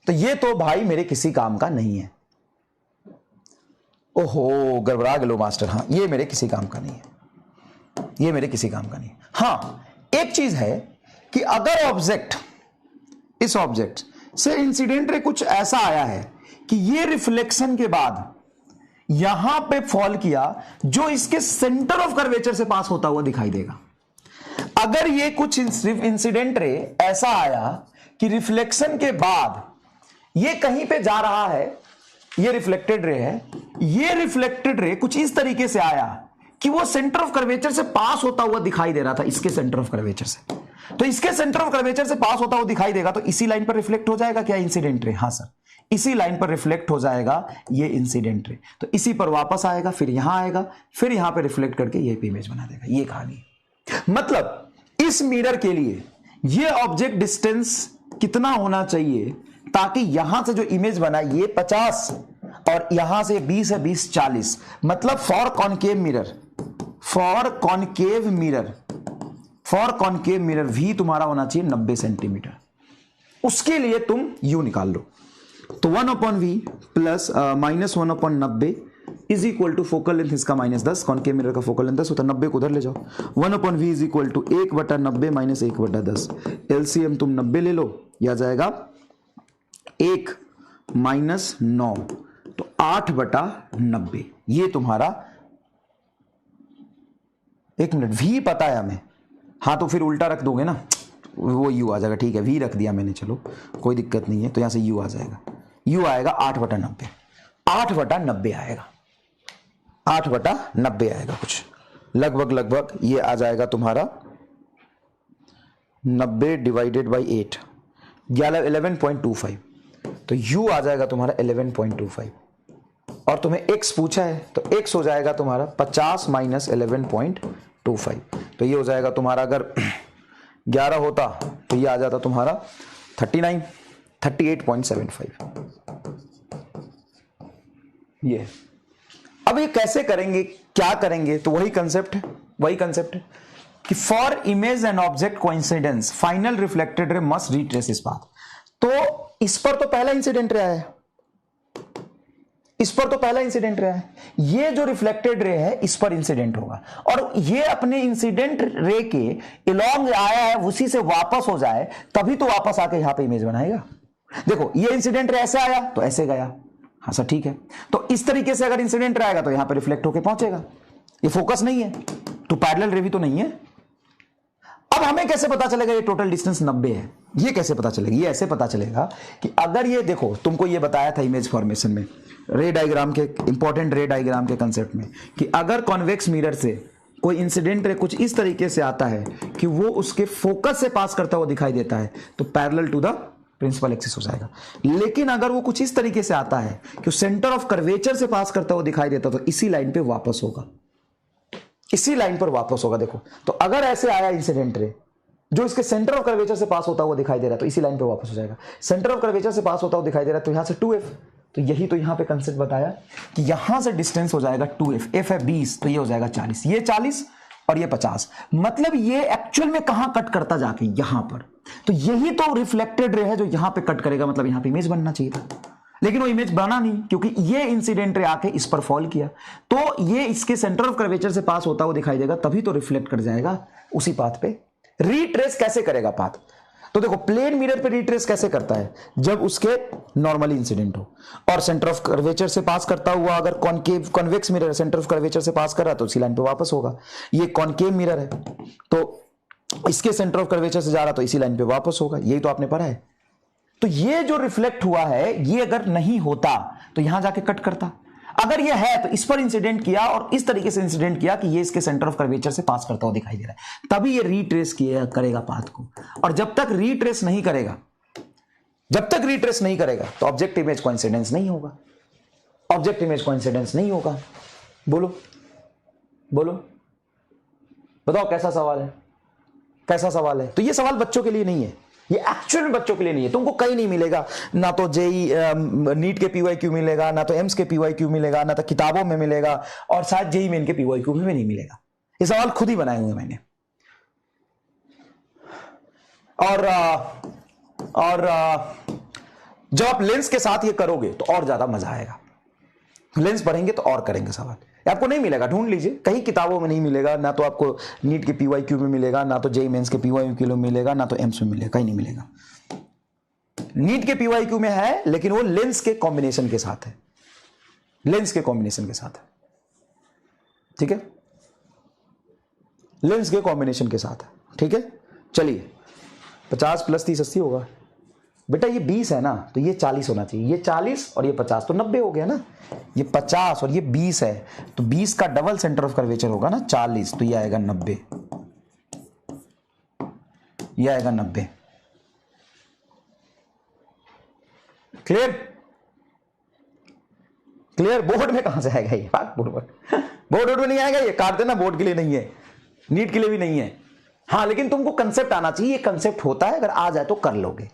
तो ये तो भाई मेरे किसी काम का नहीं है। ओहो गड़बड़ा गए मास्टर, हाँ ये मेरे किसी काम का नहीं है, ये मेरे किसी काम का नहीं। हाँ एक चीज है कि अगर ऑब्जेक्ट, इस ऑब्जेक्ट से इंसिडेंट रे कुछ ऐसा आया है कि ये रिफ्लेक्शन के बाद यहां पे फॉल किया, जो इसके सेंटर ऑफ कर्वेचर से पास होता हुआ दिखाई देगा। अगर ये कुछ इंसिडेंट रे ऐसा आया कि रिफ्लेक्शन के बाद ये कहीं पे जा रहा है, ये रिफ्लेक्टेड रे है, ये रिफ्लेक्टेड रे कुछ इस तरीके से आया कि वो सेंटर ऑफ कर्वेचर से पास होता हुआ दिखाई दे रहा था, इसके सेंटर ऑफ कर्वेचर से। तो इसके सेंटर ऑफ कर्वेचर से पास होता हुआ दिखाई देगा, तो इसी लाइन पर रिफ्लेक्ट हो जाएगा क्या इंसिडेंट रे? हाँ सर, इसी लाइन पर रिफ्लेक्ट हो जाएगा ये इंसिडेंट रे। तो इसी पर वापस आएगा, फिर यहां आएगा, फिर यहां पे रिफ्लेक्ट करके ये इमेज बना देगा। ये कहानी मतलब इस मिरर के लिए ये ऑब्जेक्ट डिस्टेंस कितना होना चाहिए ताकि यहां से जो इमेज बना ये 50 और यहां से 20 है, 20 40, मतलब for concave mirror, for concave mirror, for concave mirror भी तुम्हारा होना चाहिए 90 सेंटीमीटर। उसके लिए तुम यू निकाल लो, तो 1/v plus -1/90 is equal to focal length इसका -10, कॉनकेव मिरर का फोकल लेंथ 10 होता है, 90 को उधर ले जाओ, 1/v is equal to 1/90 minus 1/10, LCM तुम 90 ले लो, यह जाएगा 1 माइनस 9, तो 8/90। ये तुम्हारा, एक मिनट, v पता है हमें, हाँ तो फिर उल्टा रख दोगे ना, वो u आ जाएगा, ठीक है, v रख दिया मैंने, चलो कोई दिक्कत नहीं है, तो यहां से u आ जाएगा, u आएगा 8/90, 8/90 आएगा, 8/90 आएगा, कुछ लगभग ये आ जाएगा तुम्हारा 90 डिवाइडेड बाई 8, 11.25, तो u आ जाएगा तुम्हारा 11.25, और तुम्हें x पूछा है तो x हो जाएगा तुम्हारा 50 माइनस 11.25, तो ये हो जाएगा तुम्हारा, अगर 11 होता तो ये आ जाता तुम्हारा 38.75। ये अब ये कैसे करेंगे, क्या करेंगे, तो वही कंसेप्ट है कि for image and object coincidence final reflected ray must retrace इस पाथ। तो इस पर तो पहला इंसिडेंट रे है, इस पर तो पहला इंसिडेंट रे है, ये जो रिफ्लेक्टेड रे है इस पर इंसिडेंट होगा, और ये अपने इंसिडेंट रे के इलॉन्ग आया है, उसी से वापस हो जाए तभी तो वापस आके यहां पे इमेज बनाएगा। देखो ये इंसिडेंट रे ऐसे आया तो ऐसे गया, हाँ सर ठीक है, तो इस तरीके से अगर इंसिडेंट रे आएगा तो यहां पे रिफ्लेक्ट होके पहुंचेगा, ये फोकस नहीं है तो पैरेलल रे भी तो नहीं है। अब हमें कैसे पता चलेगा ये टोटल डिस्टेंस 90 है, ये कैसे पता चलेगा, ये ऐसे पता चलेगा कि अगर ये देखो, तुमको ये बताया था इमेज फॉर्मेशन में, रे डायग्राम के, इंपॉर्टेंट रे डायग्राम के कंसेप्ट में, कि अगर कॉन्वेक्स मिरर से कोई इंसिडेंट रे कुछ इस तरीके से आता है कि वो उसके फोकस से पास करता हुआ दिखाई देता है तो parallel to the principal axis हो जाएगा। लेकिन अगर वो कुछ इस तरीके से आता है कि सेंटर ऑफ कर्वेचर से पास करता हुआ दिखाई देता तो इसी लाइन पे वापस होगा, इसी लाइन पर वापस होगा। देखो तो अगर ऐसे आया इंसिडेंट रे जो इसके सेंटर ऑफ कर्वेचर से पास होता हुआ दिखाई दे रहा है तो इसी लाइन पे वापस हो जाएगा, सेंटर ऑफ कर्वेचर से पास होता हुआ दिखाई दे रहा है तो यहां से 2f, तो यही तो यहां पे कंसेप्ट बताया कि यहां से डिस्टेंस हो जाएगा 2f, f है 20 तो ये हो जाएगा 40, ये 40 और ये 50, मतलब ये एक्चुअल में कहां कट करता जाके यहां पर, तो यही तो रिफ्लेक्टेड रे है जो यहां पे कट करेगा, मतलब यहां पे इमेज बनना चाहिए था, लेकिन वो इमेज बना नहीं क्योंकि ये इंसिडेंट रे आके इस पर फॉल किया, तो ये इसके सेंटर ऑफ कर्वेचर से पास होता हुआ दिखाई देगा तभी तो रिफ्लेक्ट कर जाएगा उसी पाथ पे। रीट्रेस कैसे करेगा पाथ, तो देखो प्लेन मिरर पे रीट्रेस कैसे करता है, जब उसके नॉर्मली इंसिडेंट हो और सेंटर ऑफ कर्वेचर से पास करता हुआ, अगर concave convex mirror centre of curvature से पास कर रहा है तो उसी लाइन पे वापस होगा, ये कॉनकेव मिरर है तो इसके सेंटर ऑफ कर्वेचर से जा रहा तो इसी लाइन पे वापस होगा, यही तो आपने पढ़ा है। तो ये जो रिफ्लेक्ट हुआ है ये अगर नहीं होता तो यहां जाके कट करता, अगर ये है तो इस पर इंसिडेंट किया और इस तरीके से इंसिडेंट किया कि ये इसके सेंटर ऑफ कर्वेचर से पास करता हुआ दिखाई दे रहा है, तभी ये रीट्रेस किया करेगा पाथ को, और जब तक रीट्रेस नहीं करेगा, जब तक रीट्रेस नहीं करेगा तो ऑब्जेक्ट इमेज कोइंसिडेंस नहीं होगा, ऑब्जेक्ट इमेज कोइंसिडेंस नहीं होगा। बोलो बोलो बताओ कैसा सवाल है, कैसा सवाल है। तो ये सवाल बच्चों के लिए नहीं है, ये एक्चुअल में बच्चों के लिए नहीं है, तुमको कहीं नहीं मिलेगा, ना तो जेई नीट के पीवाईक्यू मिलेगा, ना तो एम्स के पीवाईक्यू मिलेगा, ना तो किताबों में मिलेगा, और शायद जेई मेन के पीवाईक्यू में नहीं मिलेगा। ये सवाल खुद ही बनाए हुए मैंने। और जब आप लेंस के साथ ये करोगे तो और ज्यादा मजा आएगा, लेंस पढ़ेंगे तो और करेंगे सवाल, आपको नहीं मिलेगा, ढूंढ लीजिए, कहीं किताबों में नहीं मिलेगा, ना तो आपको नीट के पीवाईक्यू में मिलेगा, ना तो जेई मेंस के पीवाईक्यू में मिलेगा, ना तो एम्स में मिलेगा, कहीं नहीं मिलेगा। नीट के पीवाईक्यू में है लेकिन वो लेंस के कॉम्बिनेशन के साथ है, लेंस के कॉम्बिनेशन के साथ है, ठीक है, लेंस के कॉम्बिनेशन के साथ है, ठीक है। चलिए 50 + 30 80 होगा, बेटा ये 20 है ना, तो ये 40 होना चाहिए, ये 40 और ये 50 तो 90 हो गया ना। ये 50 और ये 20 है, तो 20 का डबल सेंटर ऑफ कर्वेचर होगा ना 40, तो ये आएगा 90, ये आएगा 90। क्लियर? क्लियर? बोर्ड में कहां से आएगा ये? बोर्ड में नहीं आएगा ये, काट देना, बोर्ड के लिए नहीं है, नीट के लिए भी नहीं है। हाँ, लेकिन तुमको कंसेप्ट आना चाहिए, ये कंसेप्ट होता है, अगर आ जाए तो कर लोगे।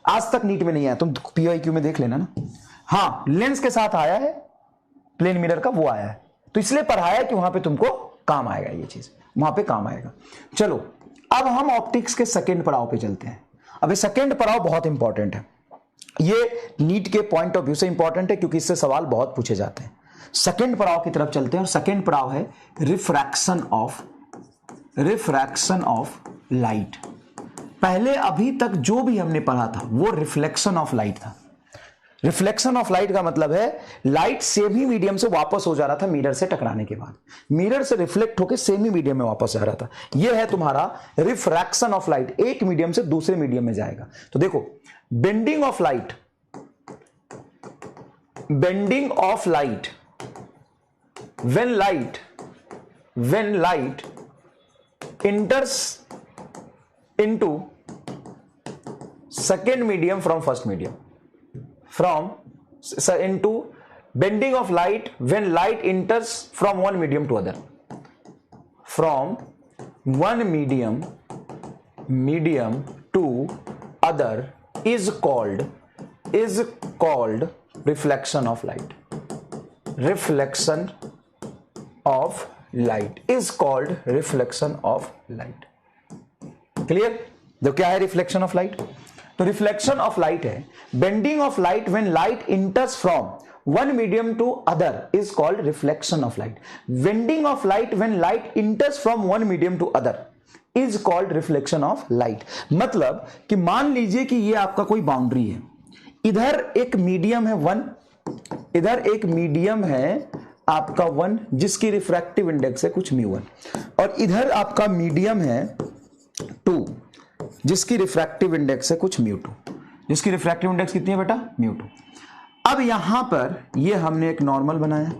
आज तक नीट में नहीं आया, तुम पीवाईक्यू में देख लेना ना। हाँ, लेंस के साथ आया है, प्लेन मिरर का वो आया है, तो इसलिए पढ़ाया कि वहां पे तुमको काम आएगा, ये चीज वहां पे काम आएगा। चलो अब हम ऑप्टिक्स के सेकेंड पड़ाव पे चलते हैं। अब ये सेकेंड पड़ाव बहुत इंपॉर्टेंट है, ये नीट के पॉइंट ऑफ व्यू से इंपॉर्टेंट है, क्योंकि इससे सवाल बहुत पूछे जाते हैं। सेकेंड पड़ाव की तरफ चलते हैं, और सेकेंड पड़ाव है रिफ्रैक्शन ऑफ लाइट। पहले अभी तक जो भी हमने पढ़ा था वो रिफ्लेक्शन ऑफ लाइट था। रिफ्लेक्शन ऑफ लाइट का मतलब है लाइट सेम ही मीडियम से वापस हो जा रहा था मिरर से टकराने के बाद, मिरर से रिफ्लेक्ट होकर सेम ही मीडियम में वापस आ रहा था। यह है तुम्हारा रिफ्रैक्शन ऑफ लाइट, एक मीडियम से दूसरे मीडियम में जाएगा। तो देखो, bending of light when light enters into second medium from first medium, into bending of light when light enters from one medium to other, from one medium to other is called reflection of light. Reflection of light is called reflection of light. Clear? तो क्या है रिफ्लेक्शन ऑफ लाइट? तो रिफ्लेक्शन ऑफ लाइट है bending of light when light enters from one medium to other is called reflection of light. Bending of light when light enters from one medium to other is called reflection of light. मतलब कि मान लीजिए कि ये आपका कोई बाउंड्री है, इधर एक मीडियम है 1, इधर एक मीडियम है आपका 1 जिसकी रिफ्रैक्टिव इंडेक्स है कुछ μ1, और इधर आपका मीडियम है 2 जिसकी रिफ्रैक्टिव इंडेक्स है कुछ μ2, जिसकी रिफ्रैक्टिव इंडेक्स कितनी है बेटा? μ2। अब यहां पर ये हमने एक नॉर्मल बनाया,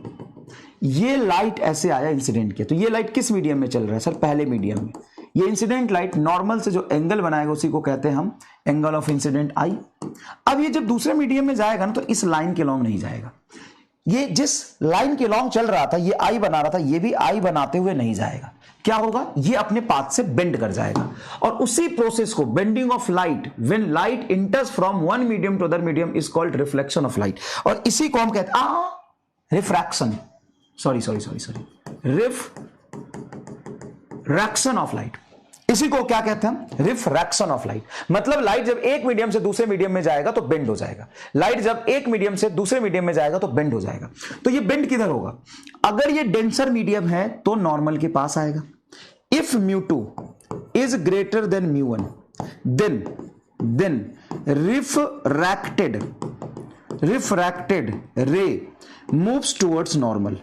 ये लाइट ऐसे आया इंसिडेंट के, तो ये लाइट किस मीडियम में चल रहा है सर? पहले मीडियम में। ये इंसिडेंट लाइट नॉर्मल से जो एंगल बनाएगा उसी को कहते हैं हम एंगल ऑफ इंसिडेंट आई। अब ये जब दूसरे मीडियम में जाएगा ना तो इस लाइन के लॉन्ग नहीं जाएगा, ये जिस लाइन के लॉन्ग चल रहा था, ये आई बना रहा था, ये भी आई बनाते हुए नहीं जाएगा। क्या होगा? ये अपने पाथ से बेंड कर जाएगा, और उसी प्रोसेस को bending of light when light enters from one medium to other medium is called reflection of light, और इसी को हम कहते हैं रिफ्रैक्शन, रिफ्रैक्शन ऑफ लाइट। इसी को क्या कहते हैं? Refraction of light. मतलब लाइट जब एक मीडियम से दूसरे मीडियम में जाएगा तो बेंड हो जाएगा, लाइट जब एक मीडियम से दूसरे मीडियम में जाएगा तो बेंड हो जाएगा। तो ये बेंड किधर होगा? अगर ये डेंसर मीडियम है तो नॉर्मल के पास आएगा। If μ2 is greater than μ1 then refracted ray moves towards normal.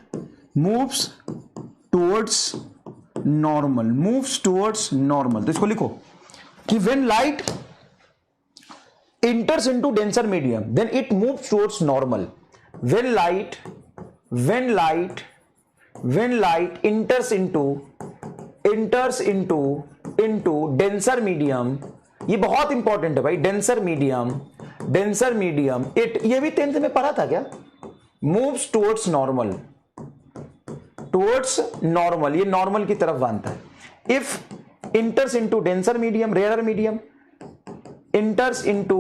तो इसको लिखो कि when light enters into denser medium then it moves towards normal. When light enters into denser medium, ये बहुत इंपॉर्टेंट है भाई, डेंसर मीडियम इट, ये भी 10th में पढ़ा था क्या? moves towards normal, ये नॉर्मल की तरफ बांधता है। If enters into denser medium, rarer medium enters into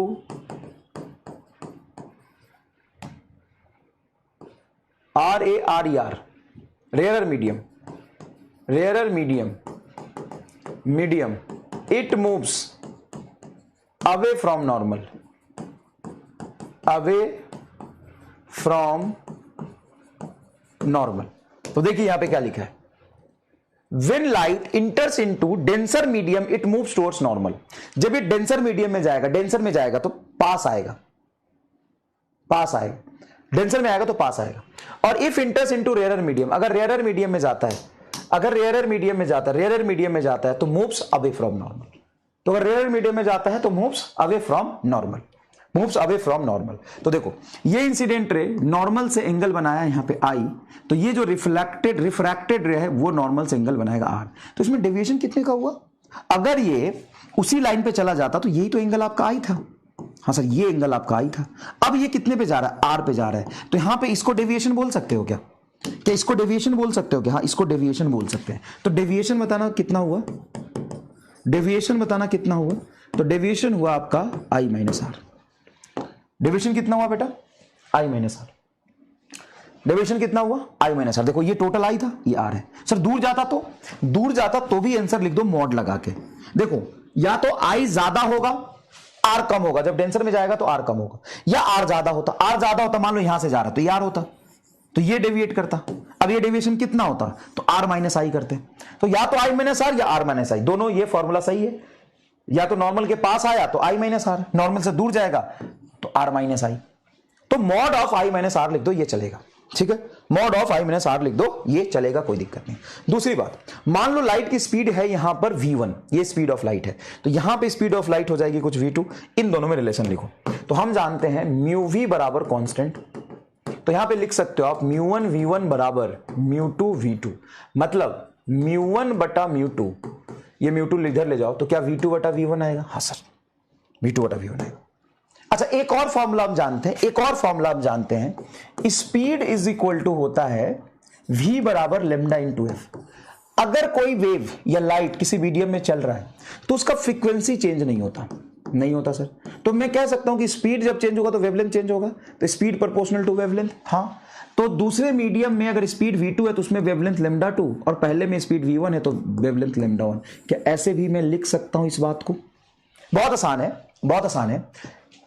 RARER, rarer medium, it moves away from normal, तो देखिए यहां पे क्या लिखा है, When light enters into denser medium, it moves towards normal. जब ये डेंसर मीडियम में जाएगा, डेंसर में जाएगा तो पास आएगा, डेंसर में आएगा तो पास आएगा। और if enters into rare medium, अगर रेयर मीडियम में जाता है तो मूव्स अवे फ्रॉम नॉर्मल। तो अगर रेयर मीडियम में जाता है तो moves away from normal. Moves away from normal. तो देखो ये इंसिडेंट रे नॉर्मल से एंगल बनाया यहां पे आई, तो ये जो रिफ्रैक्टेड रे है वो नॉर्मल से एंगल बनाएगा आर। तो इसमें डेविएशन कितने का हुआ? अगर ये उसी लाइन पे चला जाता तो यही तो एंगल आपका आई था। हाँ सर, ये एंगल आपका आई था। अब ये कितने पे जा रहा है? आर पे जा रहा है। तो यहां पे इसको डेविएशन बोल सकते हो क्या? क्या इसको डेविएशन बोल सकते हो क्या? हाँ, इसको डेविएशन बोल सकते हैं। तो डेविएशन बताना कितना हुआ? डेविएशन बताना कितना हुआ? तो डेविएशन हुआ आपका आई माइनस आर। डेविएशन कितना हुआ बेटा? आई माइनस आर। डेविएशन कितना हुआ? आई माइनस आर। देखो ये टोटल आई था, ये आर है। सर दूर जाता तो भी आंसर लिख दो मॉड लगा के। देखो या तो आई ज्यादा होगा, आर कम होगा। जब डेंसर में जाएगा तो आर कम होगा, या आर ज्यादा होता, मान लो यहां से जा रहा तो ये आर होता, तो ये डेविएट करता। अब ये डेविएशन कितना होता? तो आर माइनस आई करते। तो या तो आई माइनस आर या आर माइनस आई, दोनों ये फॉर्मूला सही है। या तो नॉर्मल के पास आया तो आई माइनस आर, नॉर्मल से दूर जाएगा तो आर माइनस आई। तो mod of i minus r लिख दो, ये चलेगा। ठीक है, mod of i minus r लिख दो, ये चलेगा, कोई दिक्कत नहीं। दूसरी बात, मान लो लाइट की स्पीड है यहां पर v1, ये स्पीड ऑफ लाइट है, तो यहां पे स्पीड ऑफ लाइट हो जाएगी कुछ v2। इन दोनों में रिलेशन लिखो। तो हम जानते हैं म्यू v बराबर कांस्टेंट, तो यहां पे लिख सकते हो आप म्यू1 v1 बराबर म्यू2 v2, मतलब म्यू1 बटा म्यू2, ये म्यू2 इधर ले जाओ तो क्या v2 बटा v1 आएगा? हाँ सर, v2 बटा v1 आएगा। अच्छा, एक और फॉर्मूला हम जानते हैं, स्पीड इज इक्वल टू होता है v बराबर लेमडा इंटू एफ। अगर कोई वेव या लाइट किसी मीडियम में चल रहा है तो उसका फ्रीक्वेंसी चेंज नहीं होता सर। तो मैं कह सकता हूं कि स्पीड जब चेंज होगा तो वेवलेंथ चेंज होगा, तो स्पीड प्रोपोर्शनल टू वेवलेंथ। हाँ, तो दूसरे मीडियम में अगर स्पीड v2 है तो उसमें वेवलेंथ लेमडा 2, और पहले में स्पीड v1 है तो वेवलेंथ लेमडा 1। क्या ऐसे भी मैं लिख सकता हूं इस बात को? बहुत आसान है।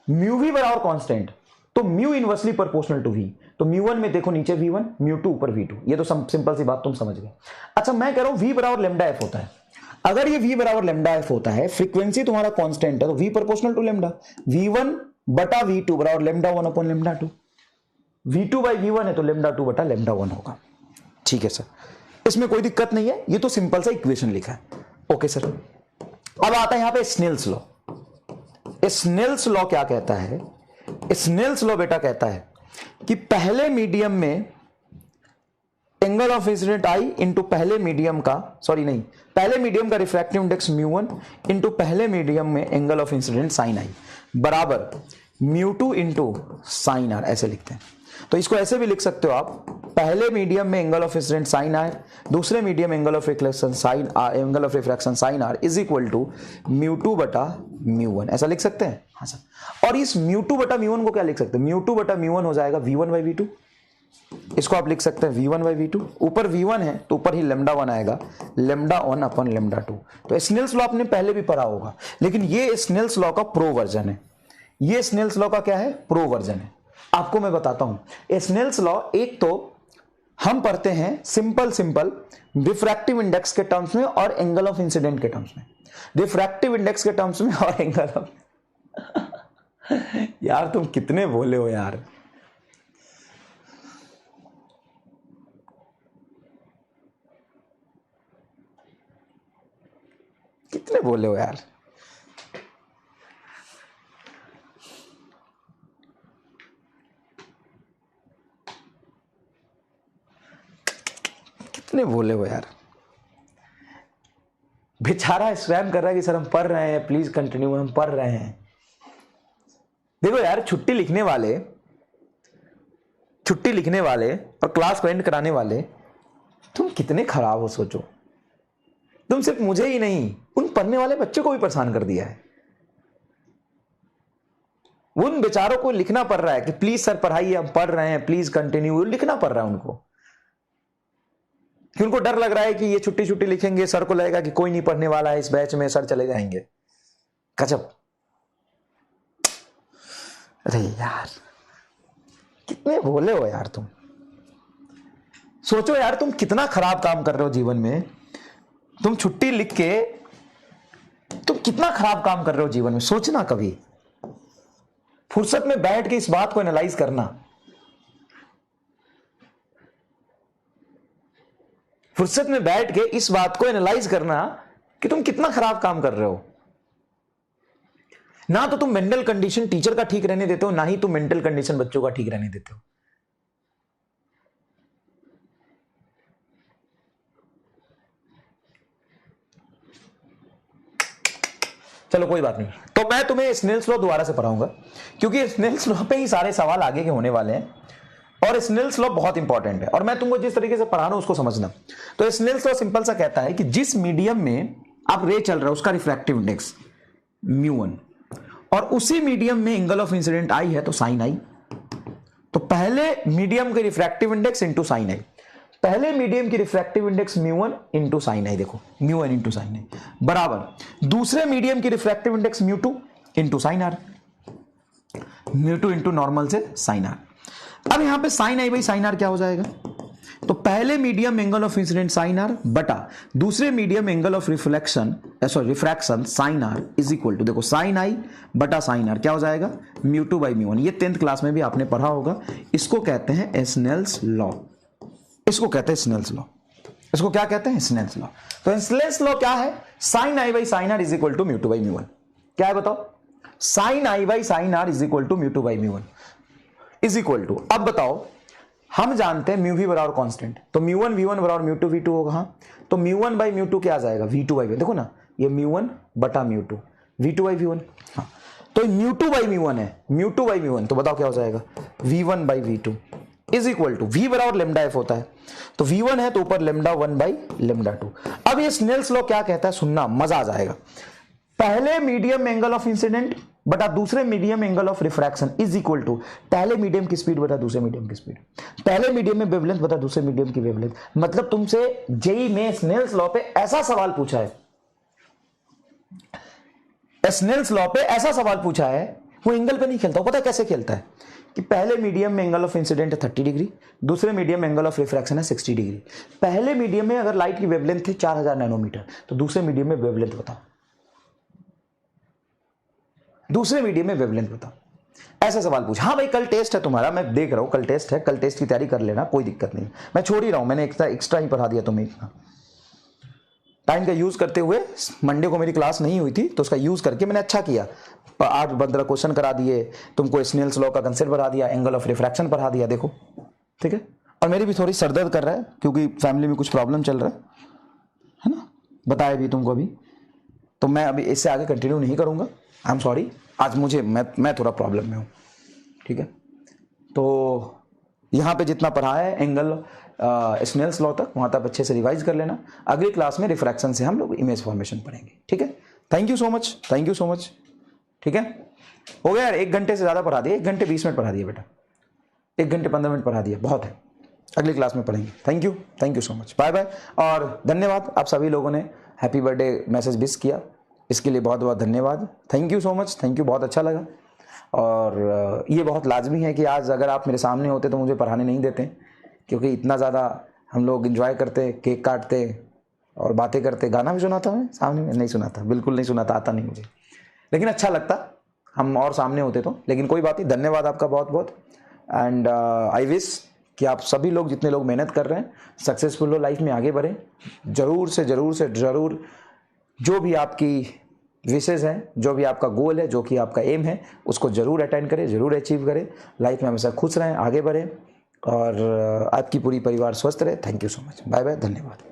म्यू वी बराबर कांस्टेंट, तो mu inversely proportional to v. तो म्यू1 में देखो नीचे v1, म्यू2 ऊपर v2। ये तो सिंपल सी बात तुम समझ गए। अच्छा, मैं कह रहा हूं v बराबर लेमडा एफ होता है। अगर ये v बराबर लेमडा एफ होता है, फ्रीक्वेंसी तुम्हारा कांस्टेंट है, तो v proportional to lambda, v1 बटा v2 बराबर lambda 1 upon lambda 2। v2 by v1 है तो लेमडा 2 बटा लेमडा 1 होगा। ठीक है सर, इसमें कोई दिक्कत नहीं है, ये तो सिंपल सा इक्वेशन लिखा है। ओके सर, अब आता है यहां पे स्नेल्स लॉ। स्नेल्स लॉ क्या कहता है? स्नेल्स लॉ बेटा कहता है कि पहले मीडियम में angle of incident I into पहले मीडियम का रिफ्रैक्टिव इंडेक्स म्यू1 इंटू पहले मीडियम में angle of incident sign I बराबर म्यू2 इंटू साइन आर, ऐसे लिखते हैं। तो इसको ऐसे भी लिख सकते हो आप, पहले मीडियम में angle of incident sine R, दूसरे medium angle of reflection sine are is equal to म्यू2 बटा म्यू1, ऐसा लिख सकते हैं। हाँ सर, और इस म्यू2 बटा म्यू1 को क्या लिख सकते हैं? म्यू2 बटा म्यू1 हो जाएगा v1 बाई v2। इसको आप लिख सकते हैं v1 बाई v2। ऊपर v1 है तो ऊपर ही लेमडा 1 आएगा, लेमडा 1 अपन लेमडा 2। तो स्नेल्स लॉ आपने पहले भी पढ़ा होगा, लेकिन ये स्नेल्स लॉ का प्रो वर्जन है। ये स्नेल्स लॉ का क्या है? प्रो वर्जन है। आपको मैं बताता हूं स्नेल्स लॉ। एक तो हम पढ़ते हैं सिंपल रिफ्रैक्टिव इंडेक्स के टर्म्स में और एंगल ऑफ इंसिडेंट के टर्म्स में। रिफ्रैक्टिव इंडेक्स के टर्म्स में और एंगल ऑफ यार तुम कितने बोले हो यार। कितने बोले हो यार। कितने बोले हो यार। बेचारा स्पैम कर रहा है कि सर हम पढ़ रहे हैं, प्लीज कंटिन्यू, हम पढ़ रहे हैं। देखो यार, छुट्टी लिखने वाले और क्लास को एंड कराने वाले तुम कितने खराब हो, सोचो। तुम सिर्फ मुझे ही नहीं, उन पढ़ने वाले बच्चों को भी परेशान कर दिया है। उन बेचारों को लिखना पड़ रहा है कि प्लीज सर पढ़ाइए, हम पढ़ रहे हैं, प्लीज कंटिन्यू, लिखना पड़ रहा है उनको, कि उनको डर लग रहा है कि ये छुट्टी लिखेंगे, सर को लगेगा कि कोई नहीं पढ़ने वाला है इस बैच में, सर चले जाएंगे। गजब। अरे यार कितने भोले हो यार तुम। सोचो यार तुम कितना खराब काम कर रहे हो जीवन में। तुम छुट्टी लिख के तुम कितना खराब काम कर रहे हो जीवन में, सोचना कभी। फुर्सत में बैठ के इस बात को एनालाइज करना। फुर्सत में बैठ के इस बात को एनालाइज करना कि तुम कितना खराब काम कर रहे हो। ना तो तुम मेंटल कंडीशन टीचर का ठीक रहने देते हो, ना ही तुम मेंटल कंडीशन बच्चों का ठीक रहने देते हो। चलो कोई बात नहीं, तो मैं तुम्हें स्नेल्स लॉ दोबारा से पढ़ाऊंगा, क्योंकि स्नेल्स लॉ पे ही सारे सवाल आगे के होने वाले हैं, और स्नेल्स लॉ बहुत इंपॉर्टेंट है, और मैं तुमको जिस तरीके से पढ़ा रहा हूं उसको समझना। तो स्नेल्स लॉ सिंपल सा कहता है कि जिस मीडियम में अब रे चल रहा है उसका रिफ्रैक्टिव इंडेक्स μ1, और उसी मीडियम में एंगल ऑफ इंसिडेंट आई है तो साइन आई, तो पहले मीडियम के refractive index into sine I, पहले मीडियम की refractive index μ1 into sine I, देखो μ1 इंटू साइन आई बराबर दूसरे मीडियम की refractive index μ2 into sine R, μ2 into normal से साइन आर। अब यहां पे sine I by sine R क्या हो जाएगा, तो पहले medium angle of incident sine R बटा दूसरे medium angle of reflection sorry refraction sine are is equal to, देखो साइन आई बटा साइन आर क्या हो जाएगा μ2 बाई μ1। ये 10th क्लास में भी आपने पढ़ा होगा, इसको कहते हैं स्नेल्स लॉ, इसको कहते हैं स्नेल्स लॉ, इसको क्या कहते हैं स्नेल्स लॉ। तो स्नेल्स लॉ क्या है, sine I by sine are is equal to μ2 by μ1, क्या है बताओ, sine I by sine are is equal to μ2 by μ1 is equal to, अब बताओ हम जानते हैं म्यू वी बराबर कांस्टेंट, तो μ1 v1 बराबर μ2 v2 होगा, हाँ तो μ1 बाई μ2 क्या आ जाएगा v2 बाई v1, देखो ना ये μ1 बटा μ2 v2 बाई v1, हाँ तो μ2 बाई μ1 है, μ2 बाई μ1 तो बताओ क्या हो जाएगा v1 by v2 is equal to v बराबर लेमडा एफ होता है, तो v1 है तो ऊपर लेमडा 1 बाई लेमडा 2। अब ये स्नेल्स लॉ क्या कहता है सुनना, मजा आ जाएगा, पहले मीडियम एंगल ऑफ इंसिडेंट बटा दूसरे medium angle of refraction is equal to पहले मीडियम की स्पीड बटा दूसरे मीडियम की स्पीड, पहले मीडियम में वेवलेंथ बटा दूसरे मीडियम की वेवलेंथ। मतलब तुमसे जेई में स्नेल्स लॉ पे ऐसा सवाल पूछा है, स्नेल्स लॉ पे ऐसा सवाल पूछा है, वो एंगल पे नहीं खेलता, वो पता है कैसे खेलता है कि पहले मीडियम में एंगल ऑफ इंसिडेंट है 30 डिग्री, दूसरे मीडियम में एंगल ऑफ रिफ्रैक्शन है 60 डिग्री। पहले मीडियम में अगर लाइट की वेवलेंथ है 4000 नैनोमीटर, तो दूसरे मीडियम में वेवलेंथ बताओ, दूसरे मीडियम में वेवलेंथ बताओ, ऐसा सवाल पूछ। हाँ भाई कल टेस्ट है तुम्हारा, मैं देख रहा हूं कल टेस्ट है, कल टेस्ट की तैयारी कर लेना, कोई दिक्कत नहीं, मैं छोड़ ही रहा हूं, मैंने एक्स्ट्रा ही पढ़ा दिया तुम्हें, इतना टाइम का यूज करते हुए। मंडे को मेरी क्लास नहीं हुई थी तो उसका यूज करके मैंने अच्छा किया, 8-15 क्वेश्चन करा दिए तुमको, स्नेल्स लॉ का कंसेप्ट पढ़ा दिया, एंगल ऑफ रिफ्रैक्शन पढ़ा दिया, देखो ठीक है। और मेरी भी थोड़ी सरदर्द कर रहा है क्योंकि फैमिली में कुछ प्रॉब्लम चल रहा है ना, बताया भी तुमको अभी, तो मैं अभी इससे आगे कंटिन्यू नहीं करूंगा, आई एम सॉरी, आज मुझे मैं थोड़ा प्रॉब्लम में हूँ, ठीक है। तो यहाँ पे जितना पढ़ा है एंगल स्नेल्स लॉ तक, वहाँ तक अच्छे से रिवाइज कर लेना, अगली क्लास में रिफ्रैक्शन से हम लोग इमेज फॉर्मेशन पढ़ेंगे, ठीक है। Thank you so much, thank you so much, ठीक है। हो गया यार, 1 घंटे से ज़्यादा पढ़ा दिया, 1 घंटे 20 मिनट पढ़ा दिया बेटा, 1 घंटे 15 मिनट पढ़ा दिया, बहुत है, अगली क्लास में पढ़ेंगे। Thank you so much, bye bye, और धन्यवाद आप सभी लोगों ने हैप्पी बर्थडे मैसेज विश किया, इसके लिए बहुत बहुत धन्यवाद, thank you so much, thank you, बहुत अच्छा लगा। और ये बहुत लाजमी है कि आज अगर आप मेरे सामने होते तो मुझे पढ़ाने नहीं देते, क्योंकि इतना ज़्यादा हम लोग एंजॉय करते, केक काटते और बातें करते, गाना भी सुनाता मैं सामने में, नहीं सुनाता, बिल्कुल नहीं सुनाता, आता नहीं मुझे, लेकिन अच्छा लगता हम और सामने होते तो, लेकिन कोई बात नहीं, धन्यवाद आपका बहुत बहुत। एंड आई विश कि आप सभी लोग जितने लोग मेहनत कर रहे हैं सक्सेसफुल हो, लाइफ में आगे बढ़ें, ज़रूर जो भी आपकी विशेष हैं, जो भी आपका गोल है, जो कि आपका एम है, उसको ज़रूर अटेंड करें, ज़रूर अचीव करें, लाइफ में हमेशा खुश रहें, आगे बढ़ें, और आपकी पूरी परिवार स्वस्थ रहे। Thank you so much, bye bye, धन्यवाद।